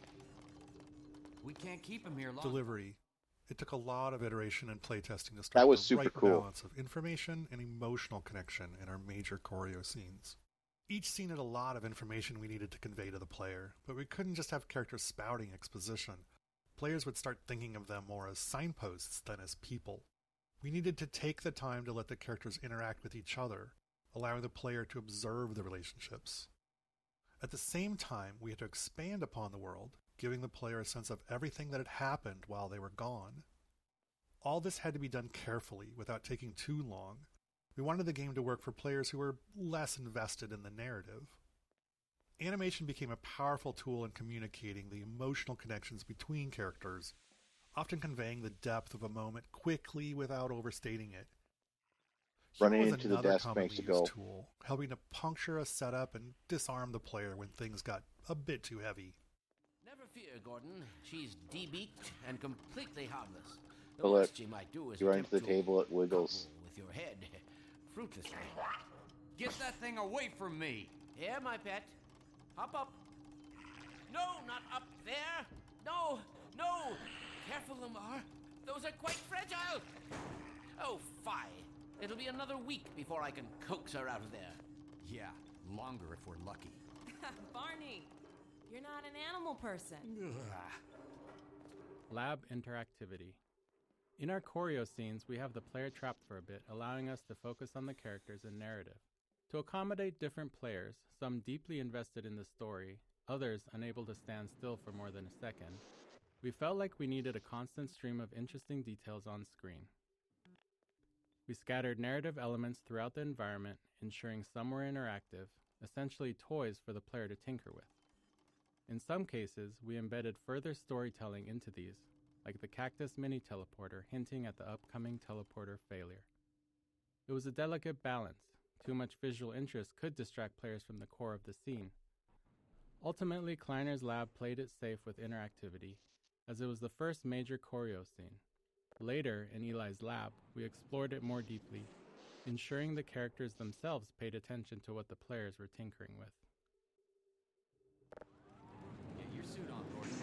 We can't keep him here long. Delivery. It took a lot of iteration and playtesting to start That was the super right cool. balance of information and emotional connection in our major choreo scenes. Each scene had a lot of information we needed to convey to the player, but we couldn't just have characters spouting exposition. Players would start thinking of them more as signposts than as people. We needed to take the time to let the characters interact with each other, allowing the player to observe the relationships. At the same time, we had to expand upon the world, giving the player a sense of everything that had happened while they were gone. All this had to be done carefully, without taking too long. We wanted the game to work for players who were less invested in the narrative. Animation became a powerful tool in communicating the emotional connections between characters, often conveying the depth of a moment quickly without overstating it. Running Humor was into the another desk commonly makes it used go. tool, helping to puncture a setup and disarm the player when things got a bit too heavy. Never fear, Gordon. She's debeaked and completely harmless. The Pull worst it. she might do is You run into attempt the table, it wiggles. with your head fruitlessly. Get that thing away from me! Here, my pet. Hop up. No, not up there. No, no. Careful, Lamar. Those are quite fragile. Oh, fie. It'll be another week before I can coax her out of there. Yeah, longer if we're lucky. Barney, you're not an animal person. Lab interactivity. In our choreo scenes, we have the player trapped for a bit, allowing us to focus on the characters and narrative. To accommodate different players, some deeply invested in the story, others unable to stand still for more than a second, we felt like we needed a constant stream of interesting details on screen. We scattered narrative elements throughout the environment, ensuring some were interactive, essentially toys for the player to tinker with. In some cases, we embedded further storytelling into these, like the cactus mini teleporter hinting at the upcoming teleporter failure. It was a delicate balance. Too much visual interest could distract players from the core of the scene. Ultimately, Kleiner's lab played it safe with interactivity, as it was the first major choreo scene. Later, in Eli's lab, we explored it more deeply, ensuring the characters themselves paid attention to what the players were tinkering with. Get your suit on, Gordon.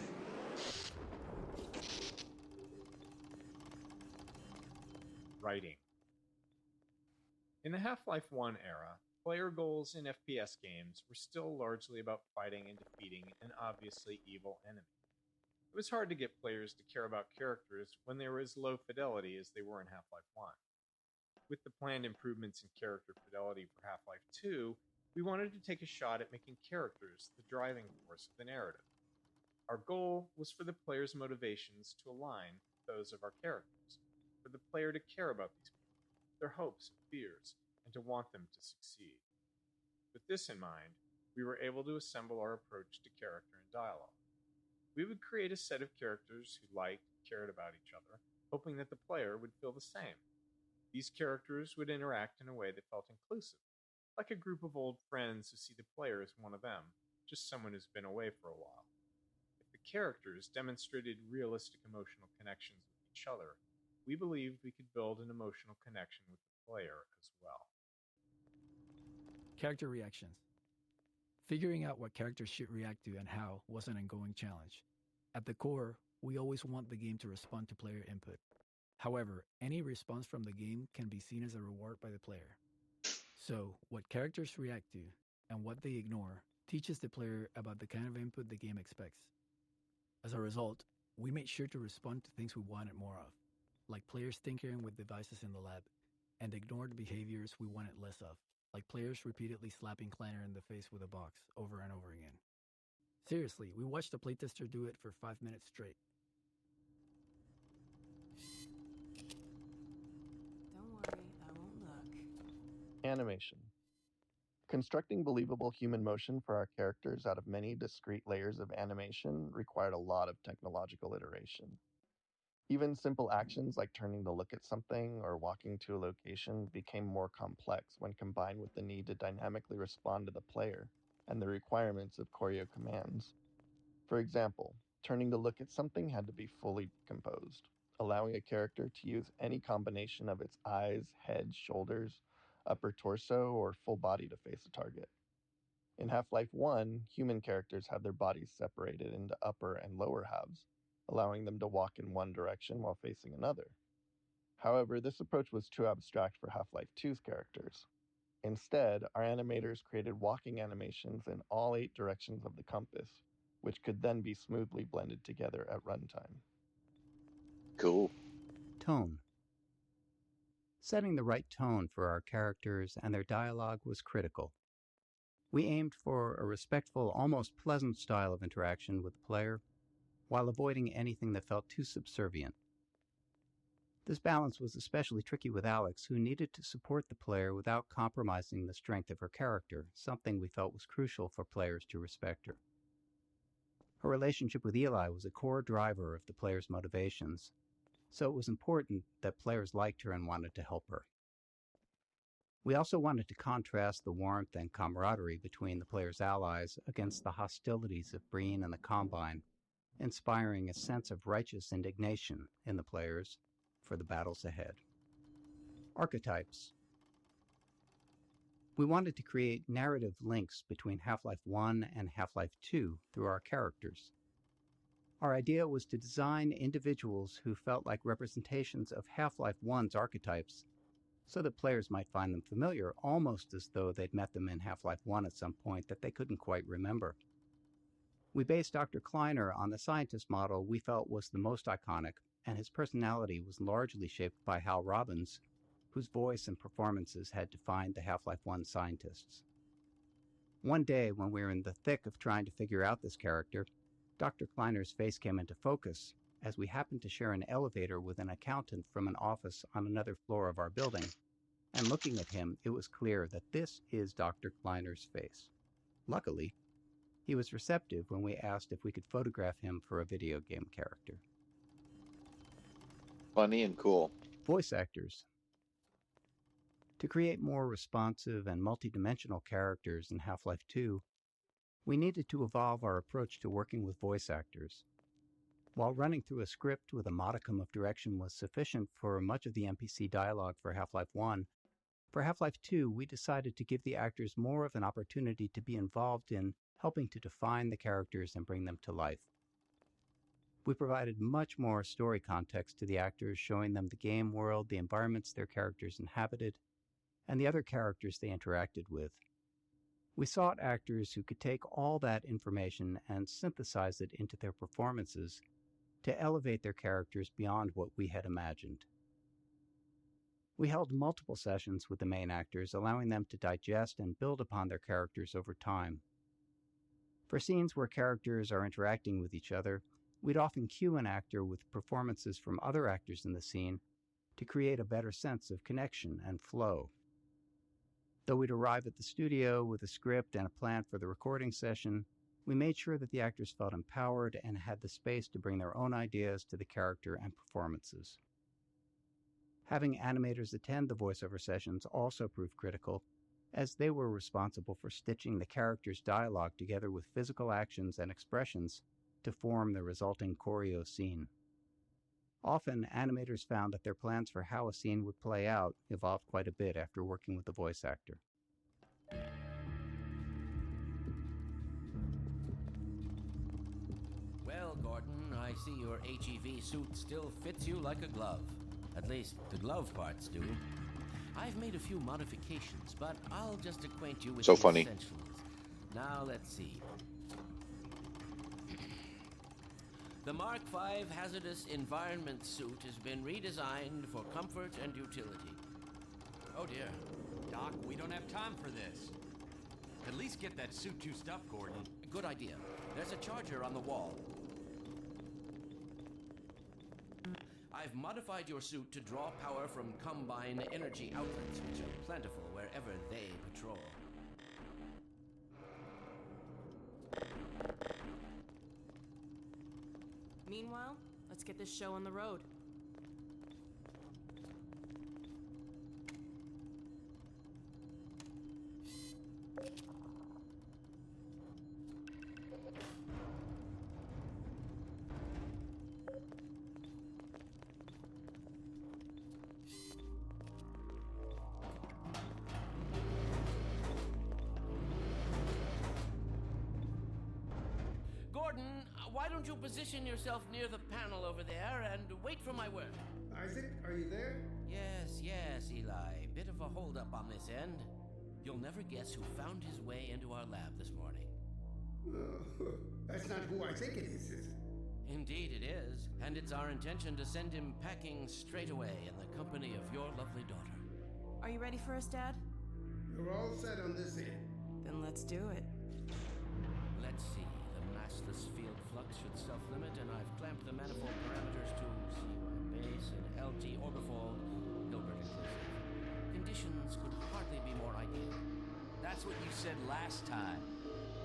Writing. In the Half-Life 1 era, player goals in FPS games were still largely about fighting and defeating an obviously evil enemy. It was hard to get players to care about characters when they were as low fidelity as they were in Half-Life 1. With the planned improvements in character fidelity for Half-Life 2, we wanted to take a shot at making characters the driving force of the narrative. Our goal was for the player's motivations to align with those of our characters, for the player to care about these people, their hopes and fears, and to want them to succeed. With this in mind, we were able to assemble our approach to character and dialogue. We would create a set of characters who liked and cared about each other, hoping that the player would feel the same. These characters would interact in a way that felt inclusive, like a group of old friends who see the player as one of them, just someone who's been away for a while. If the characters demonstrated realistic emotional connections with each other, we believed we could build an emotional connection with the player as well. Character reactions. Figuring out what characters should react to and how was an ongoing challenge. At the core, we always want the game to respond to player input. However, any response from the game can be seen as a reward by the player. So, what characters react to and what they ignore teaches the player about the kind of input the game expects. As a result, we made sure to respond to things we wanted more of, like players tinkering with devices in the lab, and ignored behaviors we wanted less of, like players repeatedly slapping Kleiner in the face with a box over and over again. Seriously, we watched a playtester do it for 5 minutes straight. Don't worry, I won't look. Animation. Constructing believable human motion for our characters out of many discrete layers of animation required a lot of technological iteration. Even simple actions like turning to look at something or walking to a location became more complex when combined with the need to dynamically respond to the player and the requirements of choreo commands. For example, turning to look at something had to be fully composed, allowing a character to use any combination of its eyes, head, shoulders, upper torso, or full body to face a target. In Half-Life 1, human characters had their bodies separated into upper and lower halves, allowing them to walk in one direction while facing another. However, this approach was too abstract for Half-Life 2's characters. Instead, our animators created walking animations in all 8 directions of the compass, which could then be smoothly blended together at runtime. Cool. Tone. Setting the right tone for our characters and their dialogue was critical. We aimed for a respectful, almost pleasant style of interaction with the player, while avoiding anything that felt too subservient. This balance was especially tricky with Alex, who needed to support the player without compromising the strength of her character, something we felt was crucial for players to respect her. Her relationship with Eli was a core driver of the player's motivations, so it was important that players liked her and wanted to help her. We also wanted to contrast the warmth and camaraderie between the player's allies against the hostilities of Breen and the Combine, inspiring a sense of righteous indignation in the players for the battles ahead. Archetypes. We wanted to create narrative links between Half-Life 1 and Half-Life 2 through our characters. Our idea was to design individuals who felt like representations of Half-Life 1's archetypes, so that players might find them familiar, almost as though they'd met them in Half-Life 1 at some point that they couldn't quite remember. We based Dr. Kleiner on the scientist model we felt was the most iconic, and his personality was largely shaped by Hal Robbins, whose voice and performances had defined the Half-Life 1 scientists. One day, when we were in the thick of trying to figure out this character, Dr. Kleiner's face came into focus as we happened to share an elevator with an accountant from an office on another floor of our building, and looking at him, it was clear that this is Dr. Kleiner's face. Luckily, he was receptive when we asked if we could photograph him for a video game character. Funny and cool. Voice actors. To create more responsive and multidimensional characters in Half-Life 2, we needed to evolve our approach to working with voice actors. While running through a script with a modicum of direction was sufficient for much of the NPC dialogue for Half-Life 1, for Half-Life 2, we decided to give the actors more of an opportunity to be involved in helping to define the characters and bring them to life. We provided much more story context to the actors, showing them the game world, the environments their characters inhabited, and the other characters they interacted with. We sought actors who could take all that information and synthesize it into their performances to elevate their characters beyond what we had imagined. We held multiple sessions with the main actors, allowing them to digest and build upon their characters over time. For scenes where characters are interacting with each other, we'd often cue an actor with performances from other actors in the scene to create a better sense of connection and flow. Though we'd arrive at the studio with a script and a plan for the recording session, we made sure that the actors felt empowered and had the space to bring their own ideas to the character and performances. Having animators attend the voiceover sessions also proved critical, as they were responsible for stitching the characters' dialogue together with physical actions and expressions to form the resulting choreo scene. Often, animators found that their plans for how a scene would play out evolved quite a bit after working with the voice actor. Well, Gordon, I see your HEV suit still fits you like a glove. At least, the glove parts do. I've made a few modifications, but I'll just acquaint you with So the funny. essentials. Now, let's see. The Mark V Hazardous Environment suit has been redesigned for comfort and utility. Oh, dear. Doc, we don't have time for this. At least get that suit juiced up, Gordon. Good idea. There's a charger on the wall. I've modified your suit to draw power from Combine energy outlets, which are plentiful wherever they patrol. Meanwhile, let's get this show on the road. Gordon, why don't you position yourself near the panel over there and wait for my word? Isaac, are you there? Yes, Eli. Bit of a holdup on this end. You'll never guess who found his way into our lab this morning. That's not who I think it is it? Indeed it is, and it's our intention to send him packing straight away in the company of your lovely daughter. Are you ready for us, Dad? You're all set on this end. Then let's do it. Let's see. The massless field flux should self-limit, and I've clamped the manifold parameters to CY base and LT orbifold, Hilbert inclusive. Conditions could hardly be more ideal. That's what you said last time.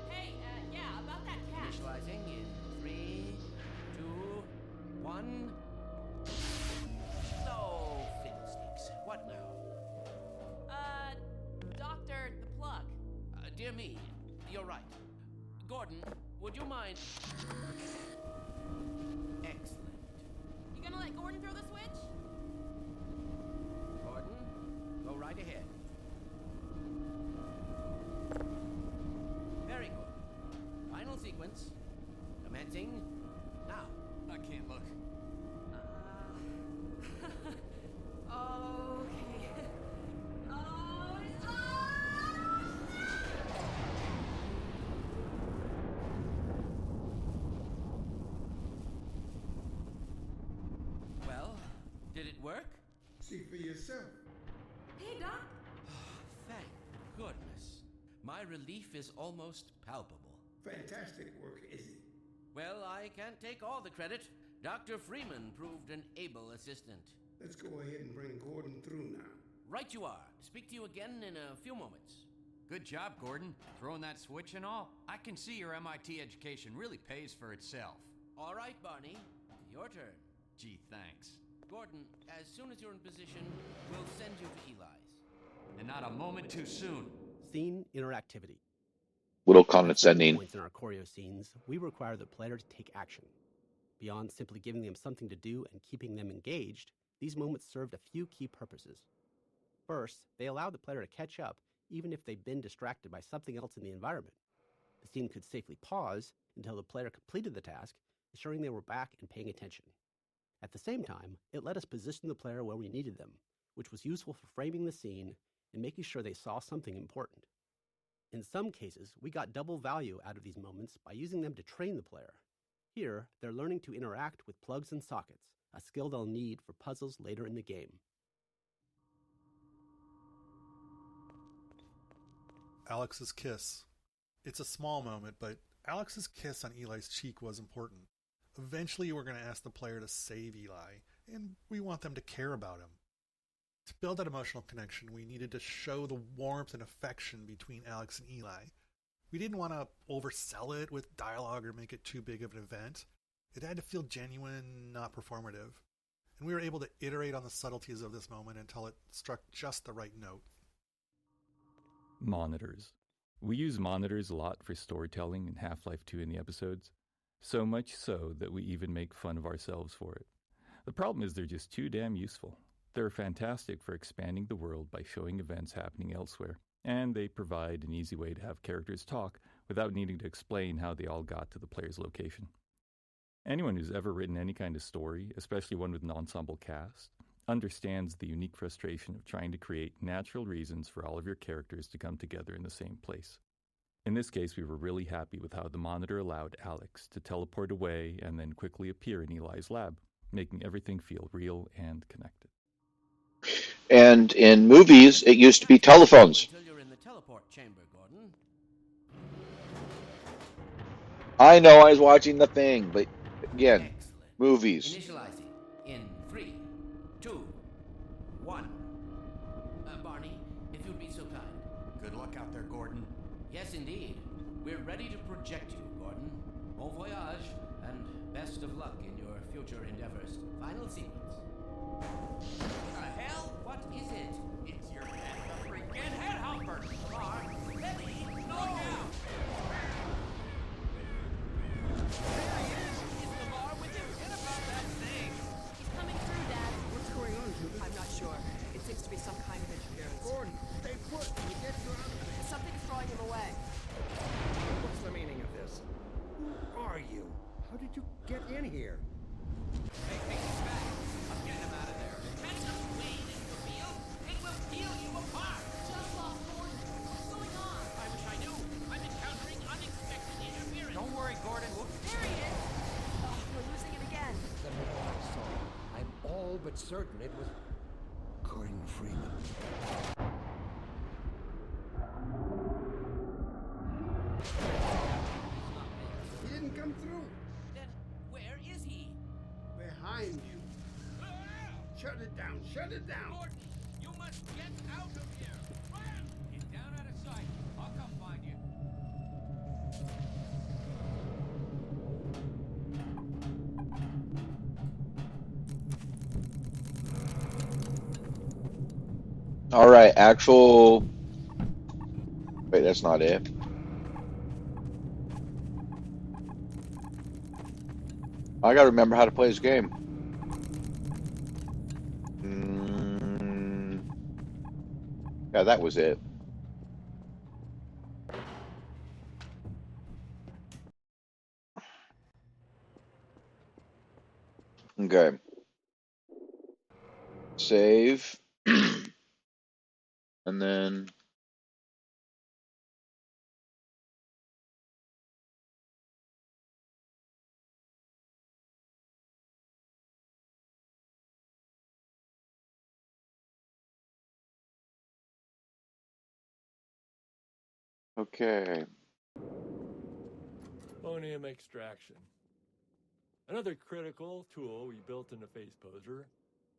Hey, yeah, about that cat. Initializing in 3, 2, 1. Oh, fiddlesticks. What now? Doctor, the plug. Dear me, you're right. Gordon, would you mind? Excellent. You gonna let Gordon throw the switch? Gordon, go right ahead. Very good. Final sequence. Commencing now. I can't look. Okay. Well, did it work? See for yourself. Hey, Doc. Thank goodness. My relief is almost palpable. Fantastic work, is it? Well, I can't take all the credit. Dr. Freeman proved an able assistant. Let's go ahead and bring Gordon through now. Right you are. Speak to you again in a few moments. Good job, Gordon. Throwing that switch and all. I can see your MIT education really pays for itself. All right, Barney. Your turn. Gee, thanks. Gordon, as soon as you're in position, we'll send you to Eli's. And not a moment too soon. Scene interactivity. Little condescending. Points in our choreo scenes, we require the player to take action. Beyond simply giving them something to do and keeping them engaged, these moments served a few key purposes. First, they allow the player to catch up even if they've been distracted by something else in the environment. The scene could safely pause until the player completed the task, ensuring they were back and paying attention. At the same time, it let us position the player where we needed them, which was useful for framing the scene and making sure they saw something important. In some cases, we got double value out of these moments by using them to train the player. Here, they're learning to interact with plugs and sockets, a skill they'll need for puzzles later in the game. Alex's kiss. It's a small moment, but Alex's kiss on Eli's cheek was important. Eventually, we're going to ask the player to save Eli, and we want them to care about him. To build that emotional connection, we needed to show the warmth and affection between Alex and Eli. We didn't want to oversell it with dialogue or make it too big of an event. It had to feel genuine, not performative. And we were able to iterate on the subtleties of this moment until it struck just the right note. Monitors. We use monitors a lot for storytelling in Half-Life 2 in the episodes, so much so that we even make fun of ourselves for it. The problem is they're just too damn useful. They're fantastic for expanding the world by showing events happening elsewhere, and they provide an easy way to have characters talk without needing to explain how they all got to the player's location. Anyone who's ever written any kind of story, especially one with an ensemble cast, understands the unique frustration of trying to create natural reasons for all of your characters to come together in the same place. In this case, we were really happy with how the monitor allowed Alex to teleport away and then quickly appear in Eli's lab, making everything feel real and connected. And in movies, it used to be telephones. Until you're in the teleport chamber, Gordon. I know I was watching The Thing, but again, movies. Initializing in 3, 2, 1. Barney, if you'd be so kind. Good luck out there, Gordon. Yes, indeed. We're ready to project you, Gordon. Bon voyage, and best of luck in your future endeavors. Final sequence. The hell? What is it? It's your head, the freaking headhopper! Bar, ready, no! Now! There he is! It's the bar with him! Get about that thing! He's coming through, Dad. What's going on, Judith? I'm not sure. It seems to be some kind of interference. Gordon, stay put. You get you out of there. Something's drawing him away. What's the meaning of this? Who are you? How did you get in here? Hey, he's back! I'm getting him out of there. Catch up, Wayne, if you feel. It will peel you apart. Just lost Gordon. What's going on? I wish I knew. I'm encountering unexpected interference. Don't worry, Gordon. There he is. Oh, we're losing it again. The man I saw. I'm all but certain it was Gordon Freeman. He didn't come through. Then where is he? Behind you. Shut it down. Shut it down. Gordon, you must get out of here. Run! Get down out of sight. I'll come find you. All right, actual. Wait, that's not it. I gotta remember how to play this game. Yeah, that was it. Okay. Save. And then okay. Phonium extraction. Another critical tool we built into FacePoser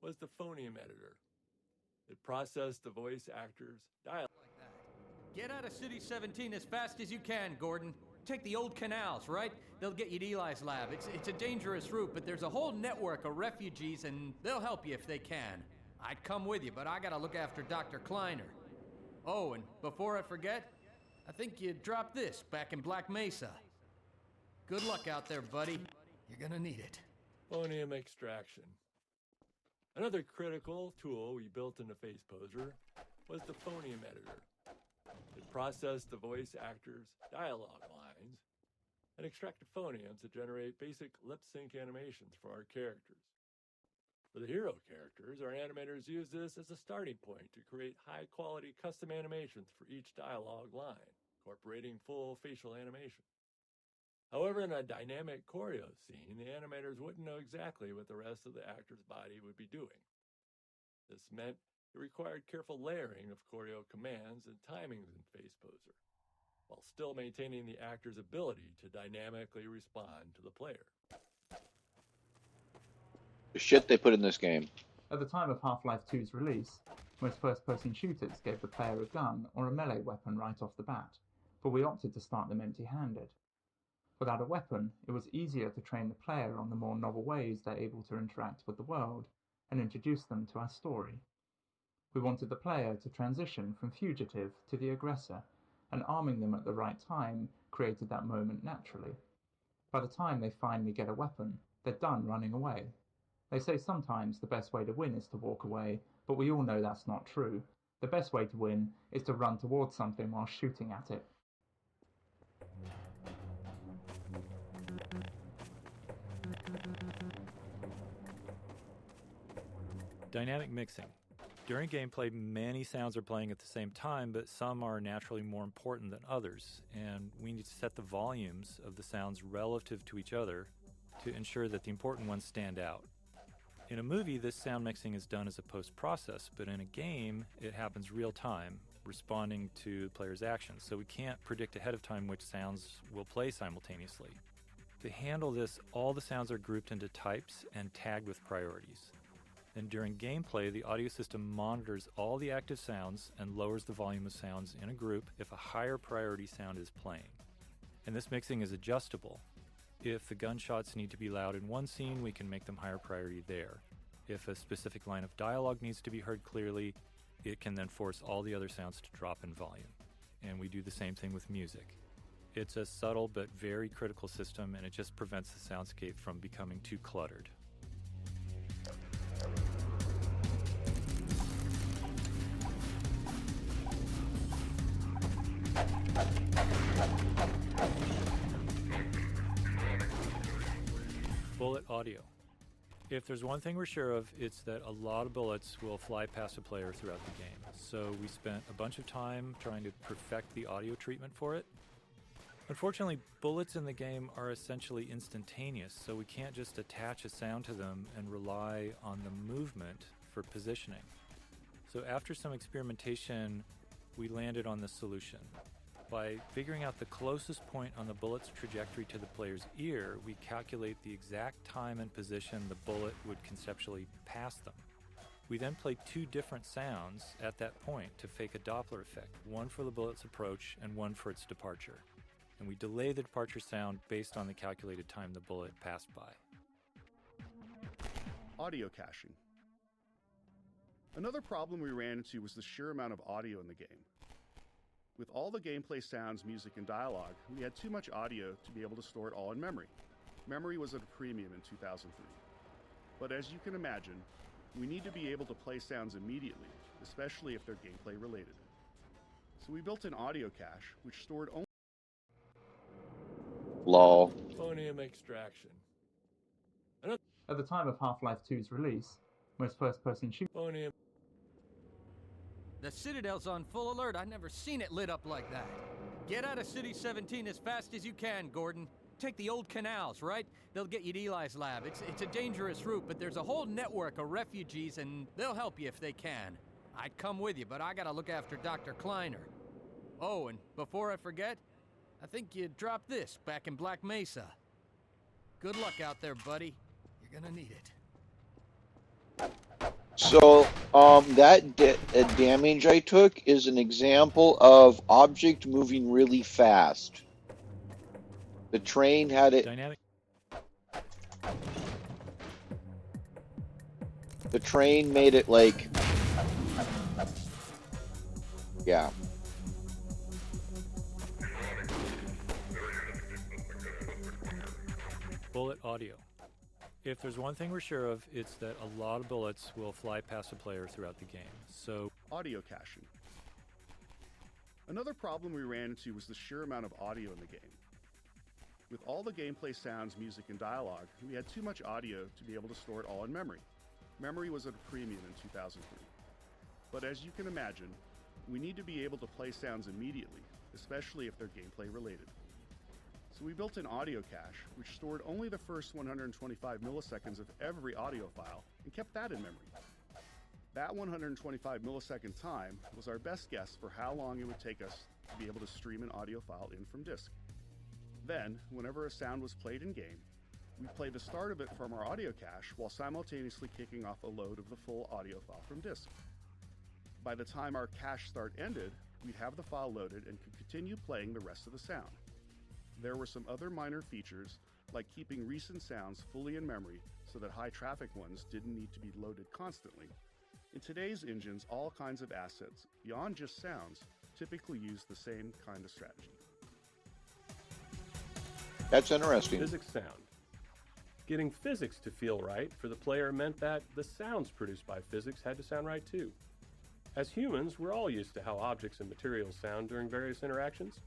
was the phonium editor. It processed the voice actors' dialogue. Get out of City 17 as fast as you can, Gordon. Take the old canals, right? They'll get you to Eli's lab. It's a dangerous route, but there's a whole network of refugees, and they'll help you if they can. I'd come with you, but I gotta look after Dr. Kleiner. Oh, and before I forget, I think you dropped this back in Black Mesa. Good luck out there, buddy. You're gonna need it. Phonium extraction. Another critical tool we built into FacePoser was the phonium editor. It processed the voice actors' dialogue lines and extracted phoniums to generate basic lip sync animations for our characters. For the hero characters, our animators use this as a starting point to create high-quality custom animations for each dialogue line, incorporating full facial animation. However, in a dynamic choreo scene, the animators wouldn't know exactly what the rest of the actor's body would be doing. This meant it required careful layering of choreo commands and timings in FacePoser, while still maintaining the actor's ability to dynamically respond to the player. The shit they put in this game. At the time of Half-Life 2's release, Most first-person shooters gave the player a gun or a melee weapon right off the bat, but we opted to start them empty-handed. Without a weapon, it was easier to train the player on the more novel ways they're able to interact with the world and introduce them to our story. We wanted the player to transition from fugitive to the aggressor, and arming them at the right time created that moment naturally. By the time they finally get a weapon, they're done running away. They say sometimes the best way to win is to walk away, but we all know that's not true. The best way to win is to run towards something while shooting at it. Dynamic mixing. During gameplay, many sounds are playing at the same time, but some are naturally more important than others, and we need to set the volumes of the sounds relative to each other to ensure that the important ones stand out. In a movie, this sound mixing is done as a post-process, but in a game, it happens real time, responding to the player's actions, so we can't predict ahead of time which sounds will play simultaneously. To handle this, all the sounds are grouped into types and tagged with priorities. Then during gameplay, the audio system monitors all the active sounds and lowers the volume of sounds in a group if a higher priority sound is playing. And this mixing is adjustable. If the gunshots need to be loud in one scene, we can make them higher priority there. If a specific line of dialogue needs to be heard clearly, it can then force all the other sounds to drop in volume. And we do the same thing with music. It's a subtle but very critical system, and it just prevents the soundscape from becoming too cluttered. Bullet audio. If there's one thing we're sure of, it's that a lot of bullets will fly past a player throughout the game. So we spent a bunch of time trying to perfect the audio treatment for it. Unfortunately, bullets in the game are essentially instantaneous, so we can't just attach a sound to them and rely on the movement for positioning. So after some experimentation, we landed on this solution. By figuring out the closest point on the bullet's trajectory to the player's ear, we calculate the exact time and position the bullet would conceptually pass them. We then play two different sounds at that point to fake a Doppler effect, one for the bullet's approach and one for its departure. And we delay the departure sound based on the calculated time the bullet passed by. Audio caching. Another problem we ran into was the sheer amount of audio in the game. With all the gameplay sounds, music, and dialogue, we had too much audio to be able to store it all in memory. Memory was at a premium in 2003. But as you can imagine, we need to be able to play sounds immediately, especially if they're gameplay related. So we built an audio cache, which stored only LOL. Phonium extraction. At the time of Half-Life 2's release, most first-person shooters... Phonium. The Citadel's on full alert. I've never seen it lit up like that. Get out of City 17 as fast as you can, Gordon. Take the old canals, right? They'll get you to Eli's lab. It's a dangerous route, but there's a whole network of refugees, and they'll help you if they can. I'd come with you, but I gotta look after Dr. Kleiner. Oh, and before I forget, I think you dropped this back in Black Mesa. Good luck out there, buddy. You're gonna need it. So, that damage I took is an example of object moving really fast. The train had it... Dynamic. The train made it like... Yeah. Bullet audio. If there's one thing we're sure of, it's that a lot of bullets will fly past a player throughout the game. So, audio caching. Another problem we ran into was the sheer amount of audio in the game. With all the gameplay sounds, music, and dialogue, we had too much audio to be able to store it all in memory. Memory was at a premium in 2003. But as you can imagine, we need to be able to play sounds immediately, especially if they're gameplay related. So we built an audio cache, which stored only the first 125 milliseconds of every audio file and kept that in memory. That 125 millisecond time was our best guess for how long it would take us to be able to stream an audio file in from disk. Then, whenever a sound was played in-game, we played the start of it from our audio cache while simultaneously kicking off a load of the full audio file from disk. By the time our cache start ended, we'd have the file loaded and could continue playing the rest of the sound. There were some other minor features, like keeping recent sounds fully in memory so that high traffic ones didn't need to be loaded constantly. In today's engines, all kinds of assets, beyond just sounds, typically use the same kind of strategy. That's interesting. Physics sound. Getting physics to feel right for the player meant that the sounds produced by physics had to sound right too. As humans, we're all used to how objects and materials sound during various interactions,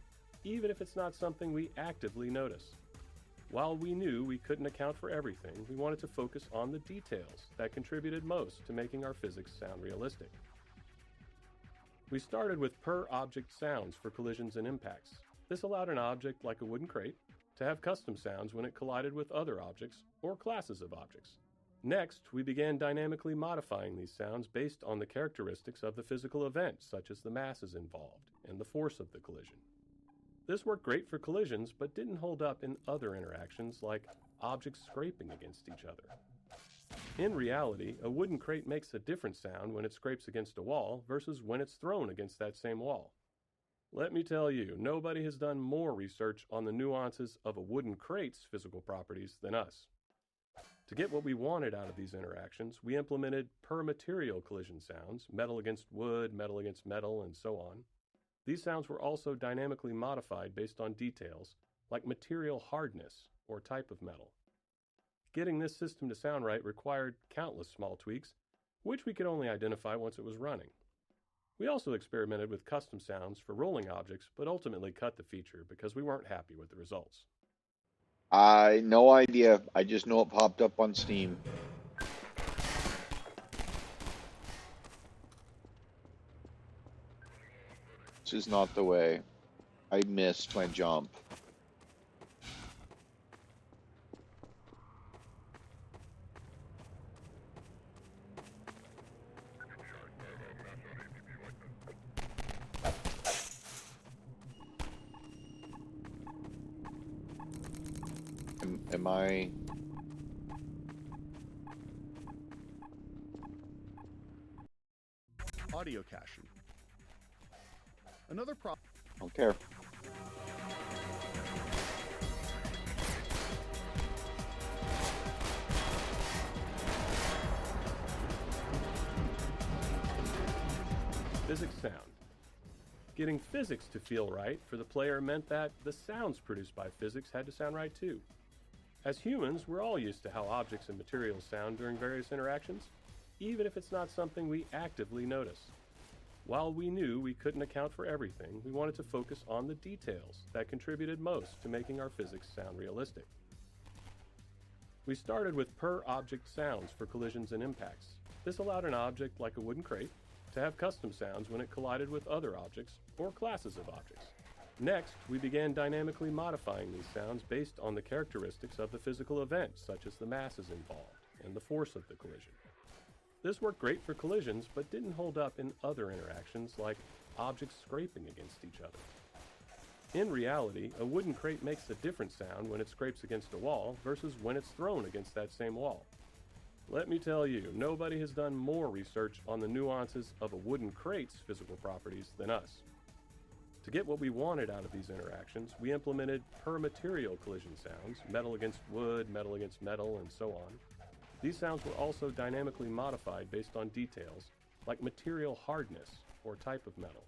even if it's not something we actively notice. While we knew we couldn't account for everything, we wanted to focus on the details that contributed most to making our physics sound realistic. We started with per-object sounds for collisions and impacts. This allowed an object like a wooden crate to have custom sounds when it collided with other objects or classes of objects. Next, we began dynamically modifying these sounds based on the characteristics of the physical event, such as the masses involved and the force of the collision. This worked great for collisions, but didn't hold up in other interactions like objects scraping against each other. In reality, a wooden crate makes a different sound when it scrapes against a wall versus when it's thrown against that same wall. Let me tell you, nobody has done more research on the nuances of a wooden crate's physical properties than us. To get what we wanted out of these interactions, we implemented per-material collision sounds, metal against wood, metal against metal, and so on. These sounds were also dynamically modified based on details like material hardness or type of metal. Getting this system to sound right required countless small tweaks, which we could only identify once it was running. We also experimented with custom sounds for rolling objects, but ultimately cut the feature because we weren't happy with the results. No idea. I just know it popped up on Steam. This is not the way. I missed my jump. Am I... Audio caching. Another problem. Don't care. Physics sound. Getting physics to feel right for the player meant that the sounds produced by physics had to sound right too. As humans, we're all used to how objects and materials sound during various interactions, even if it's not something we actively notice. While we knew we couldn't account for everything, we wanted to focus on the details that contributed most to making our physics sound realistic. We started with per-object sounds for collisions and impacts. This allowed an object like a wooden crate to have custom sounds when it collided with other objects or classes of objects. Next, we began dynamically modifying these sounds based on the characteristics of the physical event, such as the masses involved and the force of the collision. This worked great for collisions, but didn't hold up in other interactions like objects scraping against each other. In reality, a wooden crate makes a different sound when it scrapes against a wall versus when it's thrown against that same wall. Let me tell you, nobody has done more research on the nuances of a wooden crate's physical properties than us. To get what we wanted out of these interactions, we implemented per-material collision sounds, metal against wood, metal against metal, and so on. These sounds were also dynamically modified based on details like material hardness or type of metal.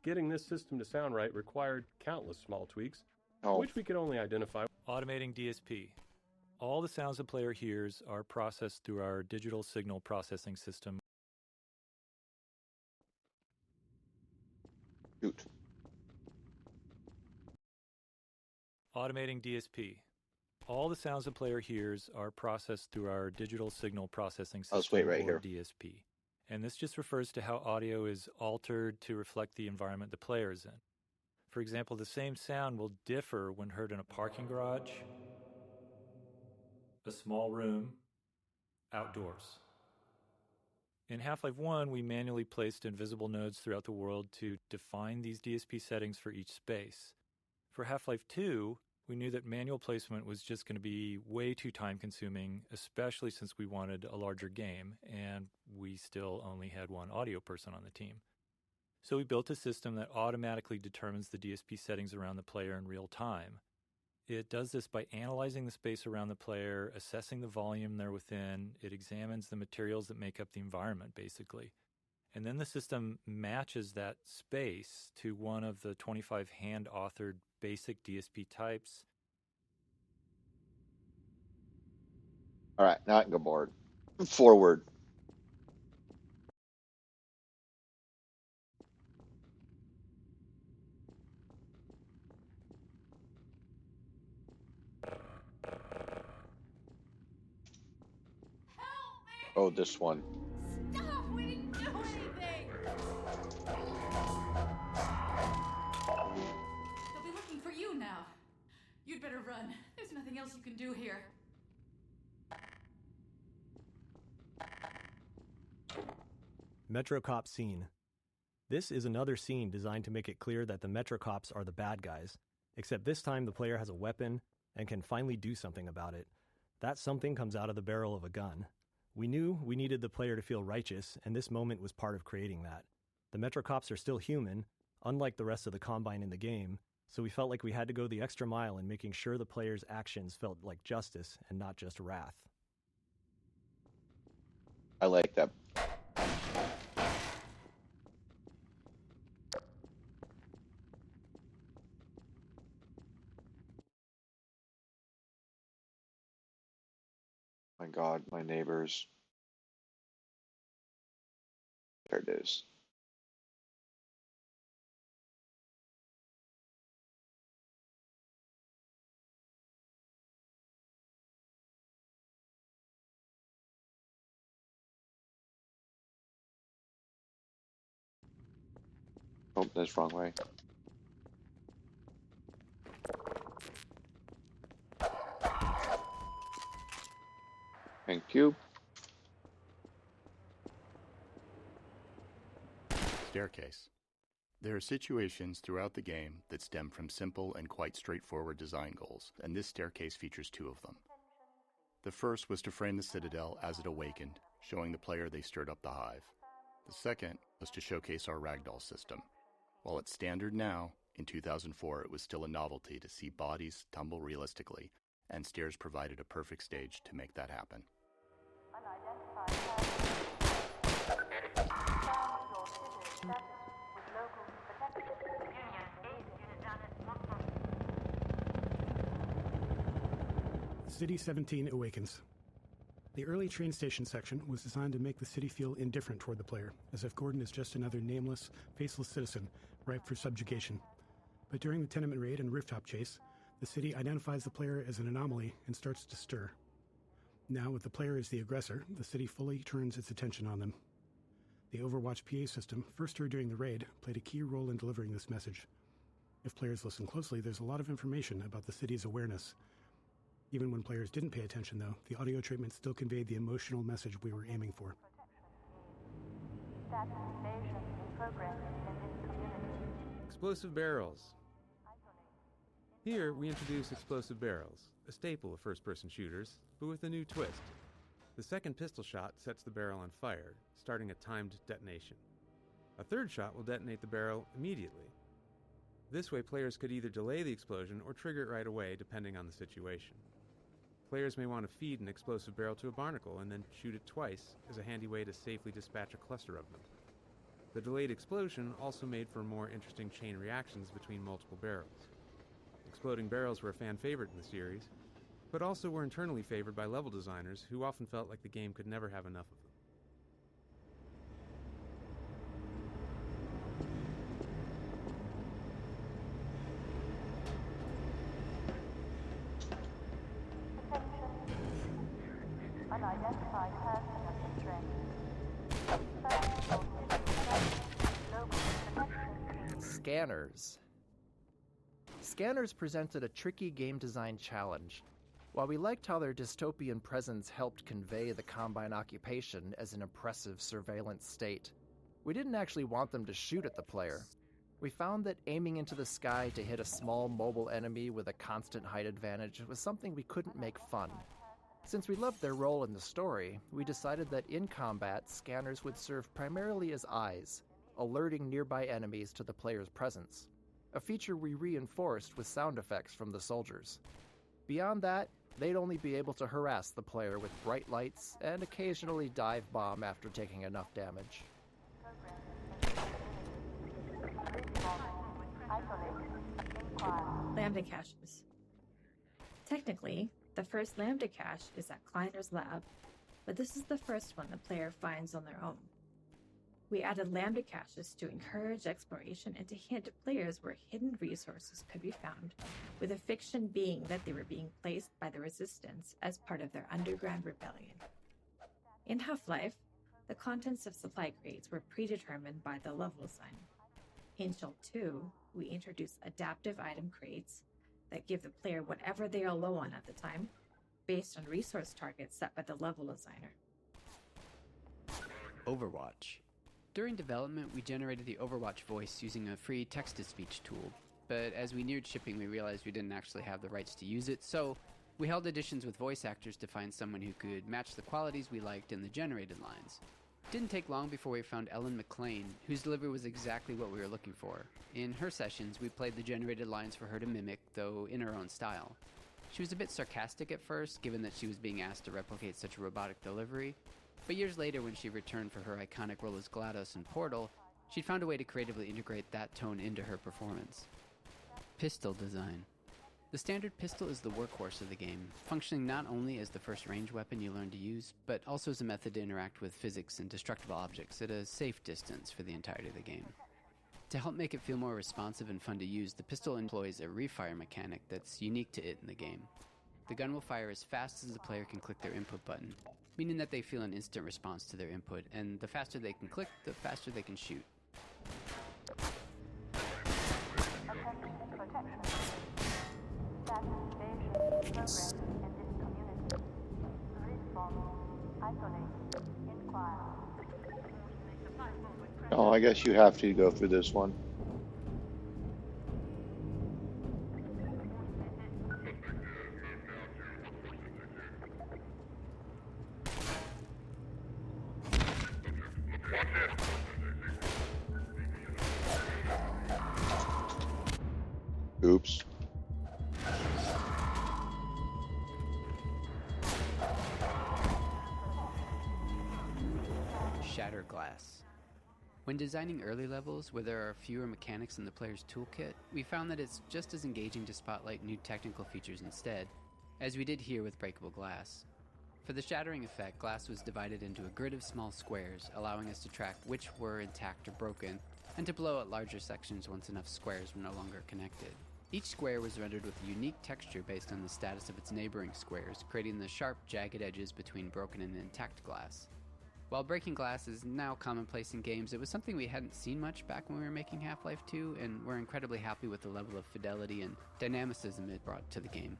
Getting this system to sound right required countless small tweaks, which we could only identify. Automating DSP. All the sounds the player hears are processed through our digital signal processing system. Shoot. Automating DSP. All the sounds the player hears are processed through our digital signal processing system, Let's wait right or here. DSP. And this just refers to how audio is altered to reflect the environment the player is in. For example, the same sound will differ when heard in a parking garage, a small room, outdoors. In Half-Life 1, we manually placed invisible nodes throughout the world to define these DSP settings for each space. For Half-Life 2, We knew that manual placement was just going to be way too time-consuming, especially since we wanted a larger game, and we still only had one audio person on the team. So we built a system that automatically determines the DSP settings around the player in real time. It does this by analyzing the space around the player, assessing the volume they're within. It examines the materials that make up the environment, basically. And then the system matches that space to one of the 25 hand-authored basic DSP types. All right, now I can go board. Forward. Oh, this one. Stop! We didn't do anything! They'll be looking for you now. You'd better run. There's nothing else you can do here. Metro Cop scene. This is another scene designed to make it clear that the Metro Cops are the bad guys, except this time the player has a weapon and can finally do something about it. That something comes out of the barrel of a gun. We knew we needed the player to feel righteous, and this moment was part of creating that. The Metro Cops are still human, unlike the rest of the Combine in the game, so we felt like we had to go the extra mile in making sure the player's actions felt like justice and not just wrath. I like that. My God, my neighbors. There it is. Oh, that's wrong way. Thank you. Staircase. There are situations throughout the game that stem from simple and quite straightforward design goals, and this staircase features two of them. The first was to frame the Citadel as it awakened, showing the player they stirred up the hive. The second was to showcase our ragdoll system. While it's standard now, in 2004 it was still a novelty to see bodies tumble realistically, and stairs provided a perfect stage to make that happen. City 17 awakens. The early train station section was designed to make the city feel indifferent toward the player, as if Gordon is just another nameless, faceless citizen, ripe for subjugation. But during the tenement raid and rooftop chase, the city identifies the player as an anomaly and starts to stir. Now, with the player as the aggressor, the city fully turns its attention on them. The Overwatch PA system, first heard during the raid, played a key role in delivering this message. If players listen closely, there's a lot of information about the city's awareness. Even when players didn't pay attention, though, the audio treatment still conveyed the emotional message we were aiming for. Explosive barrels. Here, we introduce explosive barrels, a staple of first-person shooters, but with a new twist. The second pistol shot sets the barrel on fire, starting a timed detonation. A third shot will detonate the barrel immediately. This way, players could either delay the explosion or trigger it right away, depending on the situation. Players may want to feed an explosive barrel to a barnacle and then shoot it twice as a handy way to safely dispatch a cluster of them. The delayed explosion also made for more interesting chain reactions between multiple barrels. Exploding barrels were a fan favorite in the series, but also were internally favored by level designers who often felt like the game could never have enough of them. Unidentified person of interest. Scanners. Scanners presented a tricky game design challenge. While we liked how their dystopian presence helped convey the Combine occupation as an oppressive surveillance state, we didn't actually want them to shoot at the player. We found that aiming into the sky to hit a small mobile enemy with a constant height advantage was something we couldn't make fun. Since we loved their role in the story, we decided that in combat, scanners would serve primarily as eyes, alerting nearby enemies to the player's presence, a feature we reinforced with sound effects from the soldiers. Beyond that, they'd only be able to harass the player with bright lights and occasionally dive bomb after taking enough damage. Lambda caches. Technically, the first Lambda cache is at Kleiner's lab, but this is the first one the player finds on their own. We added Lambda caches to encourage exploration and to hint players where hidden resources could be found, with a fiction being that they were being placed by the Resistance as part of their underground rebellion. In Half-Life, the contents of supply crates were predetermined by the level design. In Shell 2, we introduced adaptive item crates that give the player whatever they are low on at the time, based on resource targets set by the level designer. Overwatch. During development, we generated the Overwatch voice using a free text-to-speech tool, but as we neared shipping, we realized we didn't actually have the rights to use it, so we held auditions with voice actors to find someone who could match the qualities we liked in the generated lines. It didn't take long before we found Ellen McLean, whose delivery was exactly what we were looking for. In her sessions, we played the generated lines for her to mimic, though in her own style. She was a bit sarcastic at first, given that she was being asked to replicate such a robotic delivery, but years later when she returned for her iconic role as GLaDOS in Portal, she'd found a way to creatively integrate that tone into her performance. Pistol design. The standard pistol is the workhorse of the game, functioning not only as the first range weapon you learn to use, but also as a method to interact with physics and destructible objects at a safe distance for the entirety of the game. To help make it feel more responsive and fun to use, the pistol employs a refire mechanic that's unique to it in the game. The gun will fire as fast as the player can click their input button, meaning that they feel an instant response to their input, and the faster they can click, the faster they can shoot. Oh, I guess you have to go through this one. Oops. Shatter glass. When designing early levels where there are fewer mechanics in the player's toolkit, we found that it's just as engaging to spotlight new technical features instead, as we did here with breakable glass. For the shattering effect, glass was divided into a grid of small squares, allowing us to track which were intact or broken, and to blow out larger sections once enough squares were no longer connected. Each square was rendered with a unique texture based on the status of its neighboring squares, creating the sharp, jagged edges between broken and intact glass. While breaking glass is now commonplace in games, it was something we hadn't seen much back when we were making Half-Life 2, and we're incredibly happy with the level of fidelity and dynamicism it brought to the game.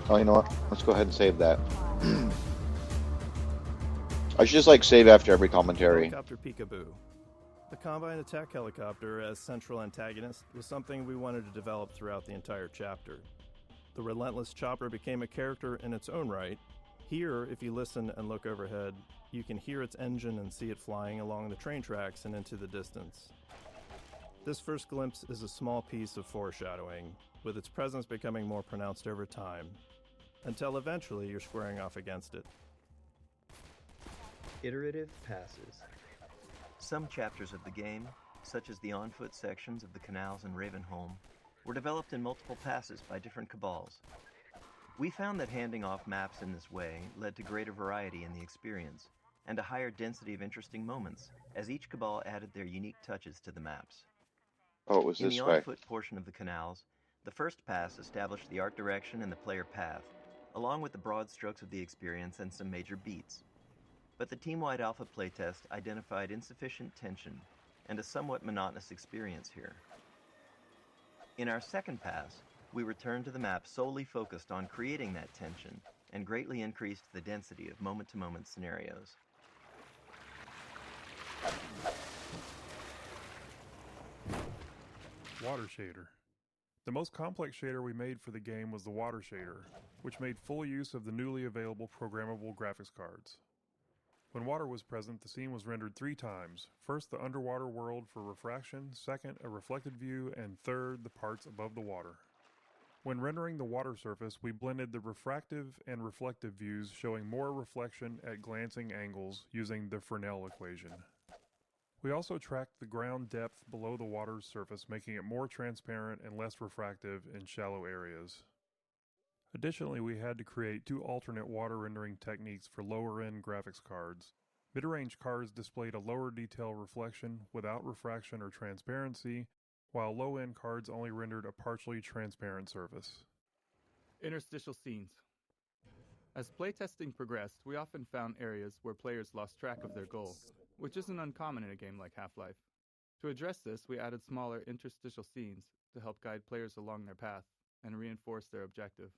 Oh, you know what? Let's go ahead and save that. I should just save after every commentary. Helicopter Peekaboo. The Combine attack helicopter as central antagonist was something we wanted to develop throughout the entire chapter. The relentless chopper became a character in its own right. Here, if you listen and look overhead, you can hear its engine and see it flying along the train tracks and into the distance. This first glimpse is a small piece of foreshadowing, with its presence becoming more pronounced over time, until eventually you're squaring off against it. Iterative passes. Some chapters of the game, such as the on-foot sections of the canals in Ravenholm, were developed in multiple passes by different cabals. We found that handing off maps in this way led to greater variety in the experience, and a higher density of interesting moments, as each cabal added their unique touches to the maps. Oh, it was In this the way. on-foot portion of the canals, the first pass established the art direction and the player path, along with the broad strokes of the experience and some major beats. But the team-wide alpha playtest identified insufficient tension and a somewhat monotonous experience here. In our second pass, we returned to the map solely focused on creating that tension and greatly increased the density of moment-to-moment scenarios. Water shader. The most complex shader we made for the game was the water shader, which made full use of the newly available programmable graphics cards. When water was present, the scene was rendered 3 times. First, the underwater world for refraction, second, a reflected view, and third, the parts above the water. When rendering the water surface, we blended the refractive and reflective views, showing more reflection at glancing angles using the Fresnel equation. We also tracked the ground depth below the water's surface, making it more transparent and less refractive in shallow areas. Additionally, we had to create 2 alternate water rendering techniques for lower-end graphics cards. Mid-range cards displayed a lower detail reflection without refraction or transparency, while low-end cards only rendered a partially transparent surface. Interstitial scenes. As playtesting progressed, we often found areas where players lost track of their goal, which isn't uncommon in a game like Half-Life. To address this, we added smaller interstitial scenes to help guide players along their path and reinforce their objective.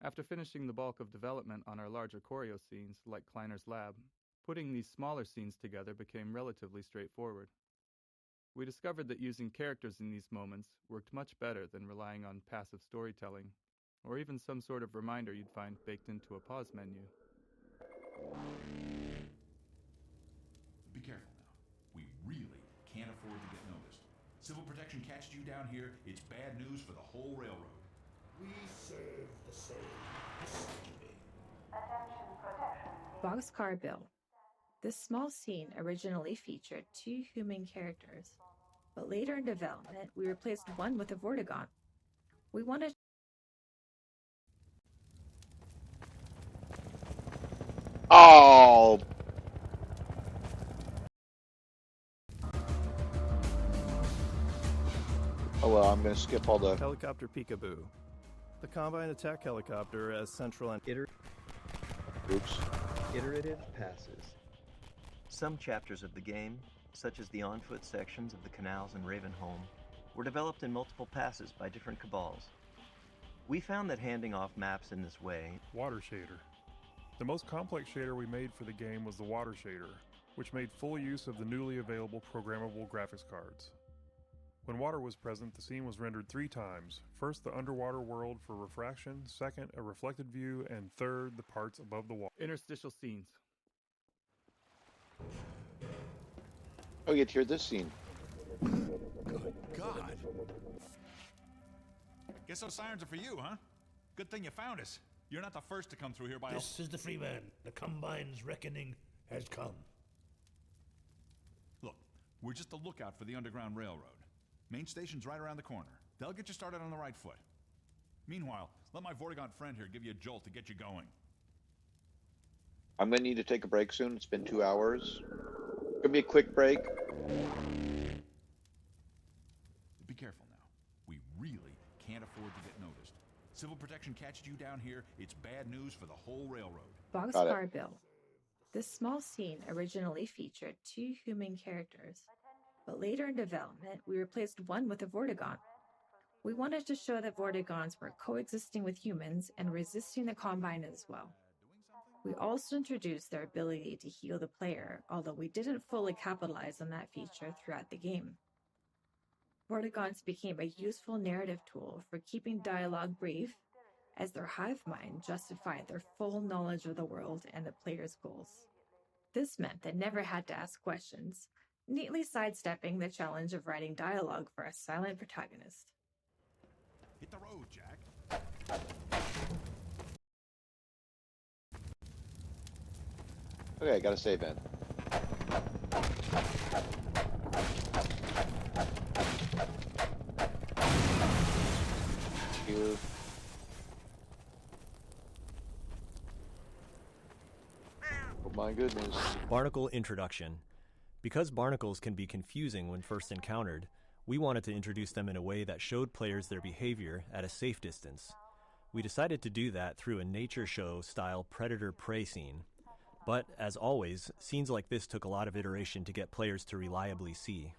After finishing the bulk of development on our larger choreo scenes, like Kleiner's Lab, putting these smaller scenes together became relatively straightforward. We discovered that using characters in these moments worked much better than relying on passive storytelling, or even some sort of reminder you'd find baked into a pause menu. Be careful now. We really can't afford to get noticed. Civil protection catches you down here, it's bad news for the whole railroad. We serve the same history. Boxcar Bill. This small scene originally featured 2 human characters, but later in development we replaced one with a Vortigaunt. We wanted Oh! Oh well, I'm going to skip all the... Helicopter Peekaboo. The Combine attack helicopter as central and iterative passes. Some chapters of the game, such as the on-foot sections of the canals in Ravenholm, were developed in multiple passes by different cabals. We found that handing off maps in this way... Water shader. The most complex shader we made for the game was the water shader, which made full use of the newly available programmable graphics cards. When water was present, the scene was rendered 3 times. First, the underwater world for refraction, second, a reflected view, and third, the parts above the water. Interstitial scenes. Oh, you get to hear this scene. Good God. Guess those sirens are for you, huh? Good thing you found us. You're not the first to come through here by... This is the Freeman. The Combine's reckoning has come. Look, we're just a lookout for the Underground Railroad. Main station's right around the corner. They'll get you started on the right foot. Meanwhile, let my Vortigaunt friend here give you a jolt to get you going. I'm going to need to take a break soon. It's been 2 hours. Could be a quick break. Be careful now. We really can't afford to get noticed. Civil protection catches you down here, it's bad news for the whole railroad. Boxcar Bill. This small scene originally featured 2 human characters, but later in development we replaced one with a Vortigaunt. We wanted to show that Vortigaunts were coexisting with humans and resisting the Combine as well. We also introduced their ability to heal the player, although we didn't fully capitalize on that feature throughout the game. Vortigaunts became a useful narrative tool for keeping dialogue brief, as their hive mind justified their full knowledge of the world and the player's goals. This meant they never had to ask questions, neatly sidestepping the challenge of writing dialogue for a silent protagonist. Hit the road, Jack. Okay, I gotta save in. Here. Oh my goodness. Barnacle Introduction. Because barnacles can be confusing when first encountered, we wanted to introduce them in a way that showed players their behavior at a safe distance. We decided to do that through a nature show style predator-prey scene. But, as always, scenes like this took a lot of iteration to get players to reliably see.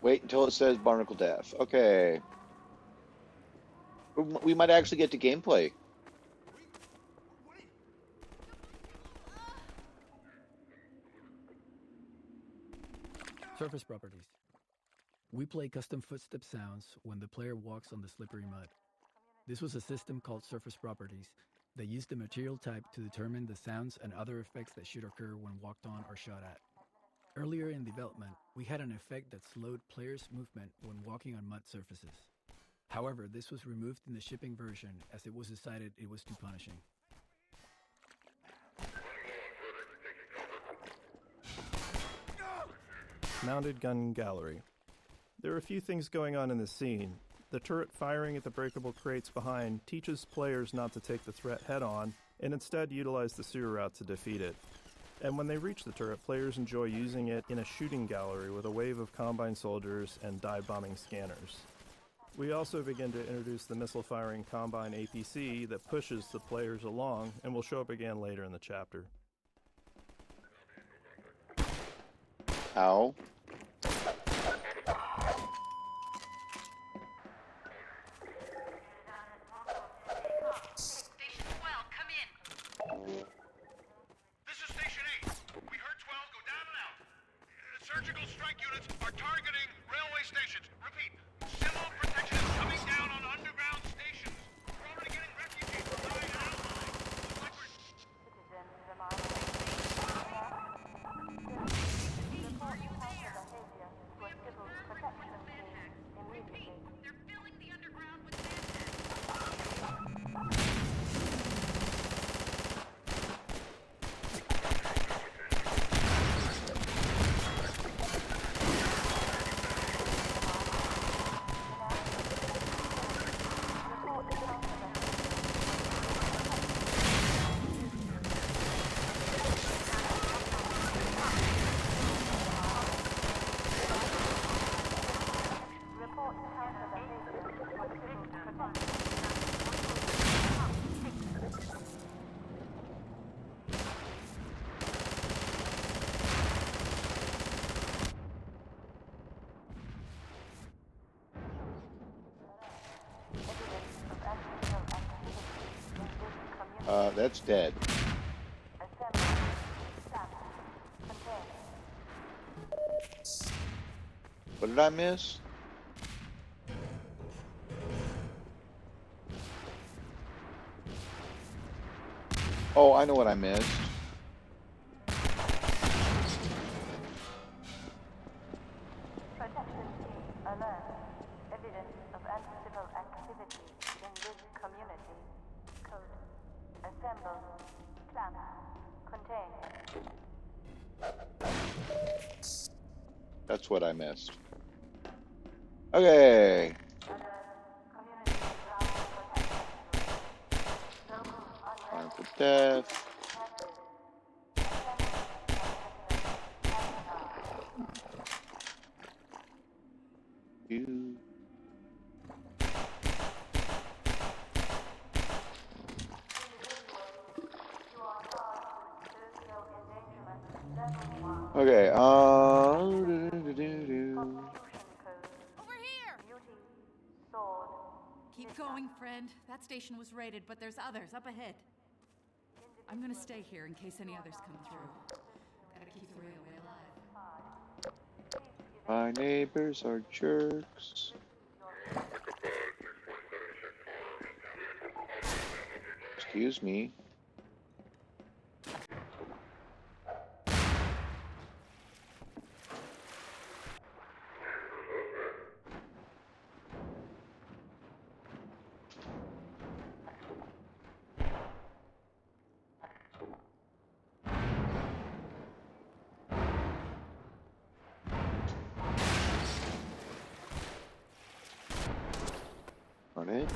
Wait until it says Barnacle Death. Okay. We might actually get to gameplay. Surface properties. We play custom footstep sounds when the player walks on the slippery mud. This was a system called Surface Properties that used the material type to determine the sounds and other effects that should occur when walked on or shot at. Earlier in development, we had an effect that slowed players' movement when walking on mud surfaces. However, this was removed in the shipping version as it was decided it was too punishing. Mounted gun gallery. There are a few things going on in this scene. The turret firing at the breakable crates behind teaches players not to take the threat head-on and instead utilize the sewer route to defeat it. And when they reach the turret, players enjoy using it in a shooting gallery with a wave of Combine soldiers and dive-bombing scanners. We also begin to introduce the missile-firing Combine APC that pushes the players along and will show up again later in the chapter. Ow. Surgical strike units are targeting railway stations. Repeat, civil protection is coming down on underground stations. We're already getting refugees from dying and outlying. That's dead. What did I miss? Oh, I know what I missed. That's what I missed. Okay. Time for death. You. Okay, Keep going, friend. That station was raided, but there's others up ahead. I'm gonna stay here in case any others come through. Gotta keep the railway alive. My neighbors are jerks. Excuse me. On it.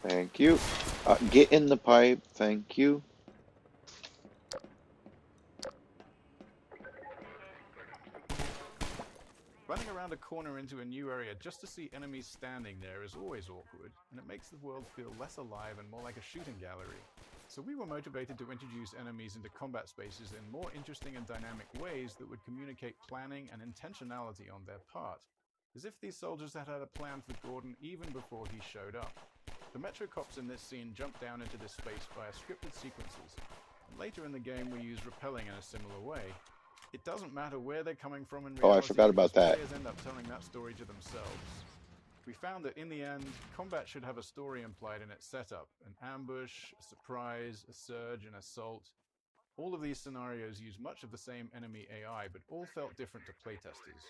Thank you. Get in the pipe. Thank you. Running around a corner into a new area just to see enemies standing there is always awkward, and it makes the world feel less alive and more like a shooting gallery. So we were motivated to introduce enemies into combat spaces in more interesting and dynamic ways that would communicate planning and intentionality on their part, as if these soldiers had had a plan for Gordon even before he showed up. The Metro cops in this scene jump down into this space via scripted sequences, and later in the game we use rappelling in a similar way. It doesn't matter where they're coming from in reality. Oh, I forgot about that. Players end up telling that story to themselves. We found that in the end, combat should have a story implied in its setup. An ambush, a surprise, a surge, an assault. All of these scenarios use much of the same enemy AI, but all felt different to playtesters.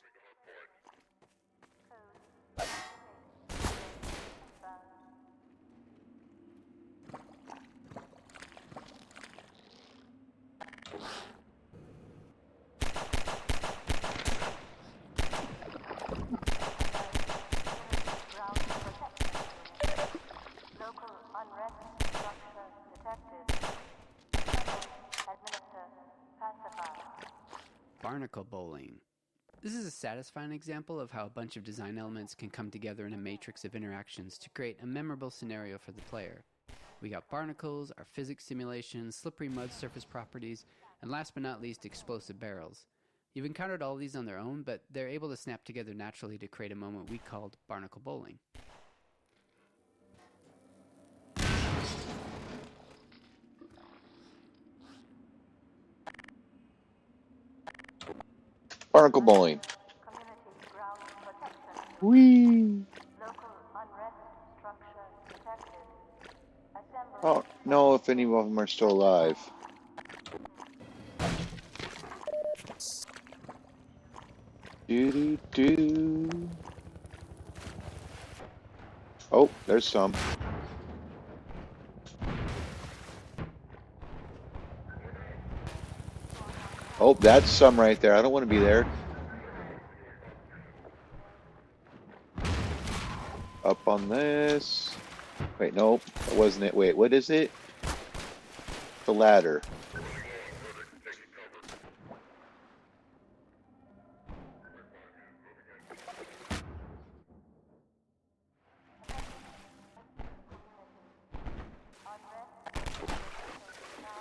Barnacle bowling. This is a satisfying example of how a bunch of design elements can come together in a matrix of interactions to create a memorable scenario for the player. We got barnacles, our physics simulations, slippery mud surface properties, and last but not least, explosive barrels. You've encountered all these on their own, but they're able to snap together naturally to create a moment we called barnacle bowling. Barnacle bowling. Whee! I don't know if any of them are still alive. Doo-doo-doo. Oh, there's some. Oh, that's some right there. I don't want to be there. Up on this. Wait, nope, that wasn't it. Wait, what is it? The ladder.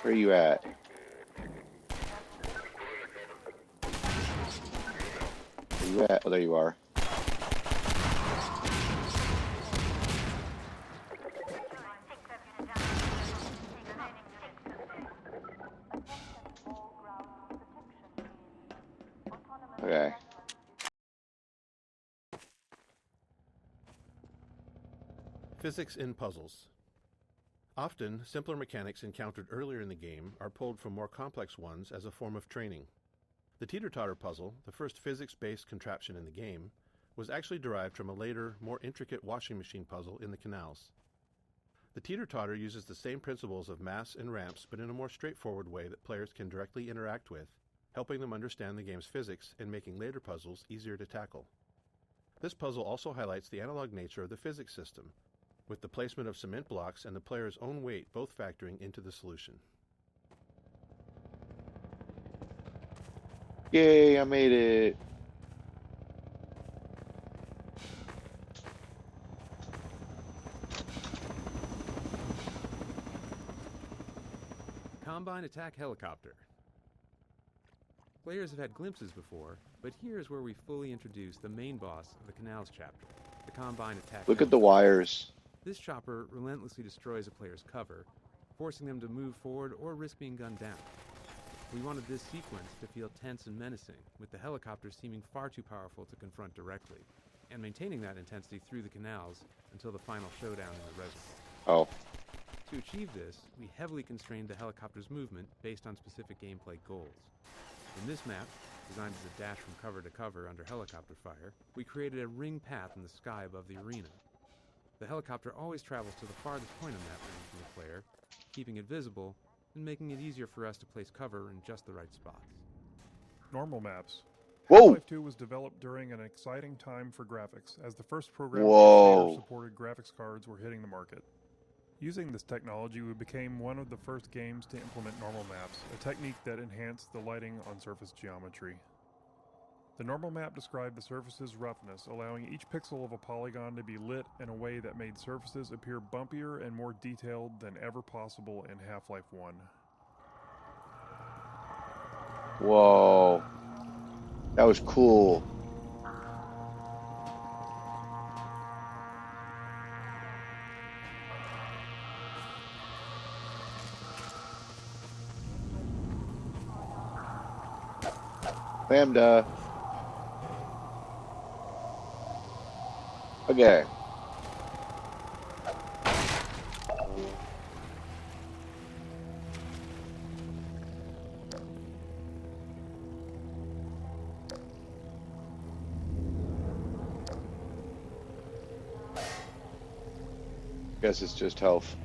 Where are you at? Where you at? Oh, there you are. Okay. Physics in puzzles. Often, simpler mechanics encountered earlier in the game are pulled from more complex ones as a form of training. The teeter-totter puzzle, the first physics-based contraption in the game, was actually derived from a later, more intricate washing machine puzzle in the canals. The teeter-totter uses the same principles of mass and ramps, but in a more straightforward way that players can directly interact with, helping them understand the game's physics and making later puzzles easier to tackle. This puzzle also highlights the analog nature of the physics system, with the placement of cement blocks and the player's own weight both factoring into the solution. Yay, I made it. Combine attack helicopter. Players have had glimpses before, but here's where we fully introduce the main boss of the Canals chapter, the Combine attack Look at the wires. This chopper relentlessly destroys a player's cover, forcing them to move forward or risk being gunned down. We wanted this sequence to feel tense and menacing, with the helicopter seeming far too powerful to confront directly, and maintaining that intensity through the canals until the final showdown in the reservoir. Oh. To achieve this, we heavily constrained the helicopter's movement based on specific gameplay goals. In this map, designed as a dash from cover to cover under helicopter fire, we created a ring path in the sky above the arena. The helicopter always travels to the farthest point on that range from the player, keeping it visible and making it easier for us to place cover in just the right spots. Normal maps. Whoa! Half-Life 2 was developed during an exciting time for graphics, as the first programmable shader-supported graphics cards were hitting the market. Using this technology, we became one of the first games to implement normal maps, a technique that enhanced the lighting on surface geometry. The normal map described the surface's roughness, allowing each pixel of a polygon to be lit in a way that made surfaces appear bumpier and more detailed than ever possible in Half-Life 1. Whoa. That was cool. Lambda. Okay. Guess it's just health.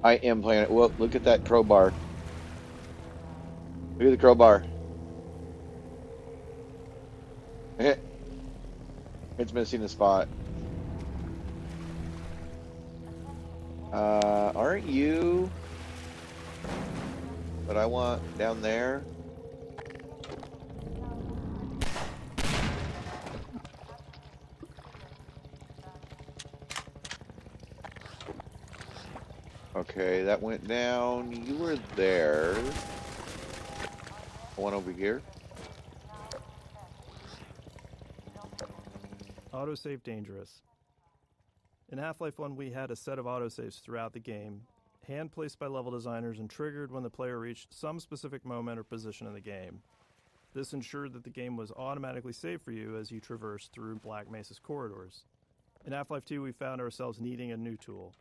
I am playing it. Well, look at that crowbar. Look at the crowbar. It's missing a spot. Aren't you what I want down there? Okay, that went down. You were there. One over here. Autosave dangerous. In Half-Life 1, we had a set of autosaves throughout the game, hand-placed by level designers and triggered when the player reached some specific moment or position in the game. This ensured that the game was automatically saved for you as you traversed through Black Mesa's corridors. In Half-Life 2, we found ourselves needing a new tool.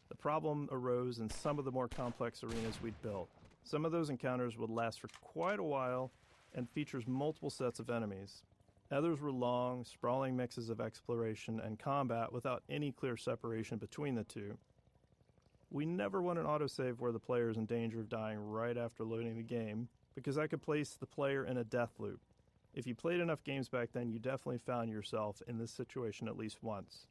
The problem arose in some of the more complex arenas we'd built. Some of those encounters would last for quite a while and features multiple sets of enemies. Others were long, sprawling mixes of exploration and combat without any clear separation between the two. We never want an autosave where the player is in danger of dying right after loading the game, because that could place the player in a death loop. If you played enough games back then, you definitely found yourself in this situation at least once.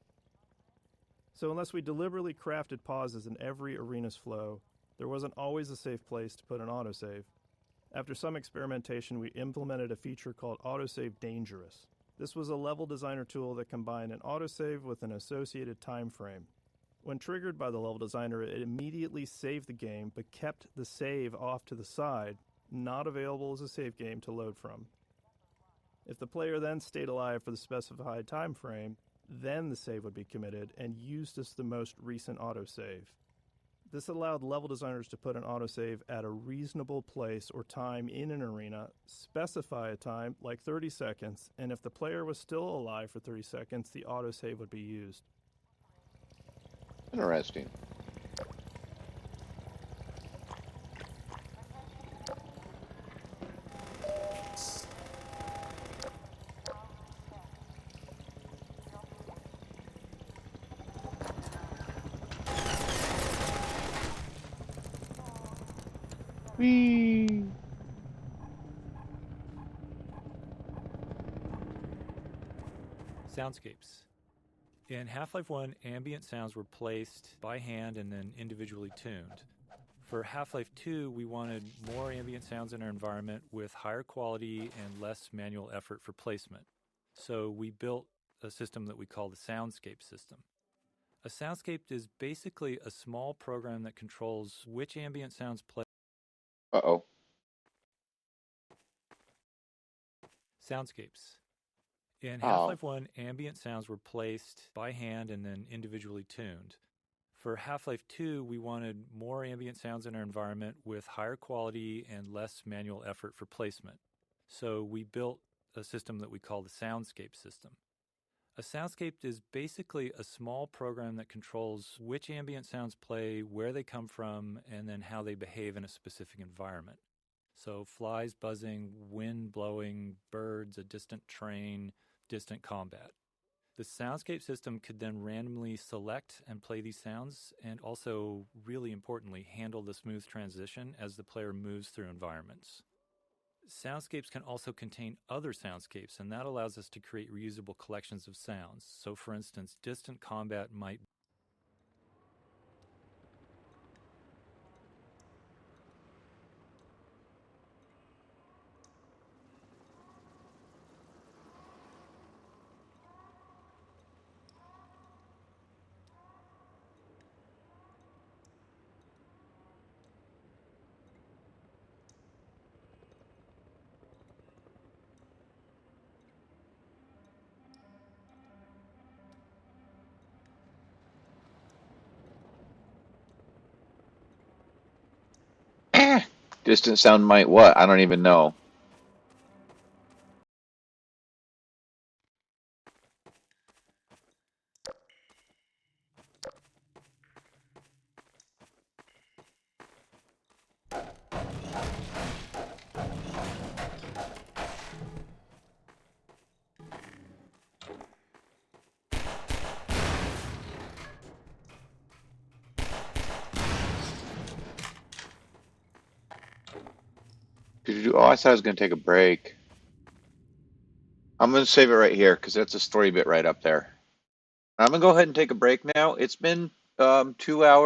So unless we deliberately crafted pauses in every arena's flow, there wasn't always a safe place to put an autosave. After some experimentation, we implemented a feature called Autosave Dangerous. This was a level designer tool that combined an autosave with an associated time frame. When triggered by the level designer, it immediately saved the game, but kept the save off to the side, not available as a save game to load from. If the player then stayed alive for the specified time frame, then the save would be committed and used as the most recent autosave. This allowed level designers to put an autosave at a reasonable place or time in an arena, specify a time, like 30 seconds, and if the player was still alive for 30 seconds, the autosave would be used. Interesting. Whee! Soundscapes. In Half-Life 1, ambient sounds were placed by hand and then individually tuned. For Half-Life 2, we wanted more ambient sounds in our environment with higher quality and less manual effort for placement. So we built a system that we call the Soundscape system. A soundscape is basically a small program that controls which ambient sounds play. Uh-oh. Soundscapes. In Half-Life 1, ambient sounds were placed by hand and then individually tuned. For Half-Life 2, we wanted more ambient sounds in our environment with higher quality and less manual effort for placement. So we built a system that we call the Soundscape system. A soundscape is basically a small program that controls which ambient sounds play, where they come from, and then how they behave in a specific environment. So flies buzzing, wind blowing, birds, a distant train, distant combat. The soundscape system could then randomly select and play these sounds, and also, really importantly, handle the smooth transition as the player moves through environments. Soundscapes can also contain other soundscapes, and that allows us to create reusable collections of sounds. So, for instance, distant combat might Distant sound might what? I don't even know. Oh, I thought I was going to take a break. I'm going to save it right here because that's a story bit right up there. I'm going to go ahead and take a break now. It's been 2 hours.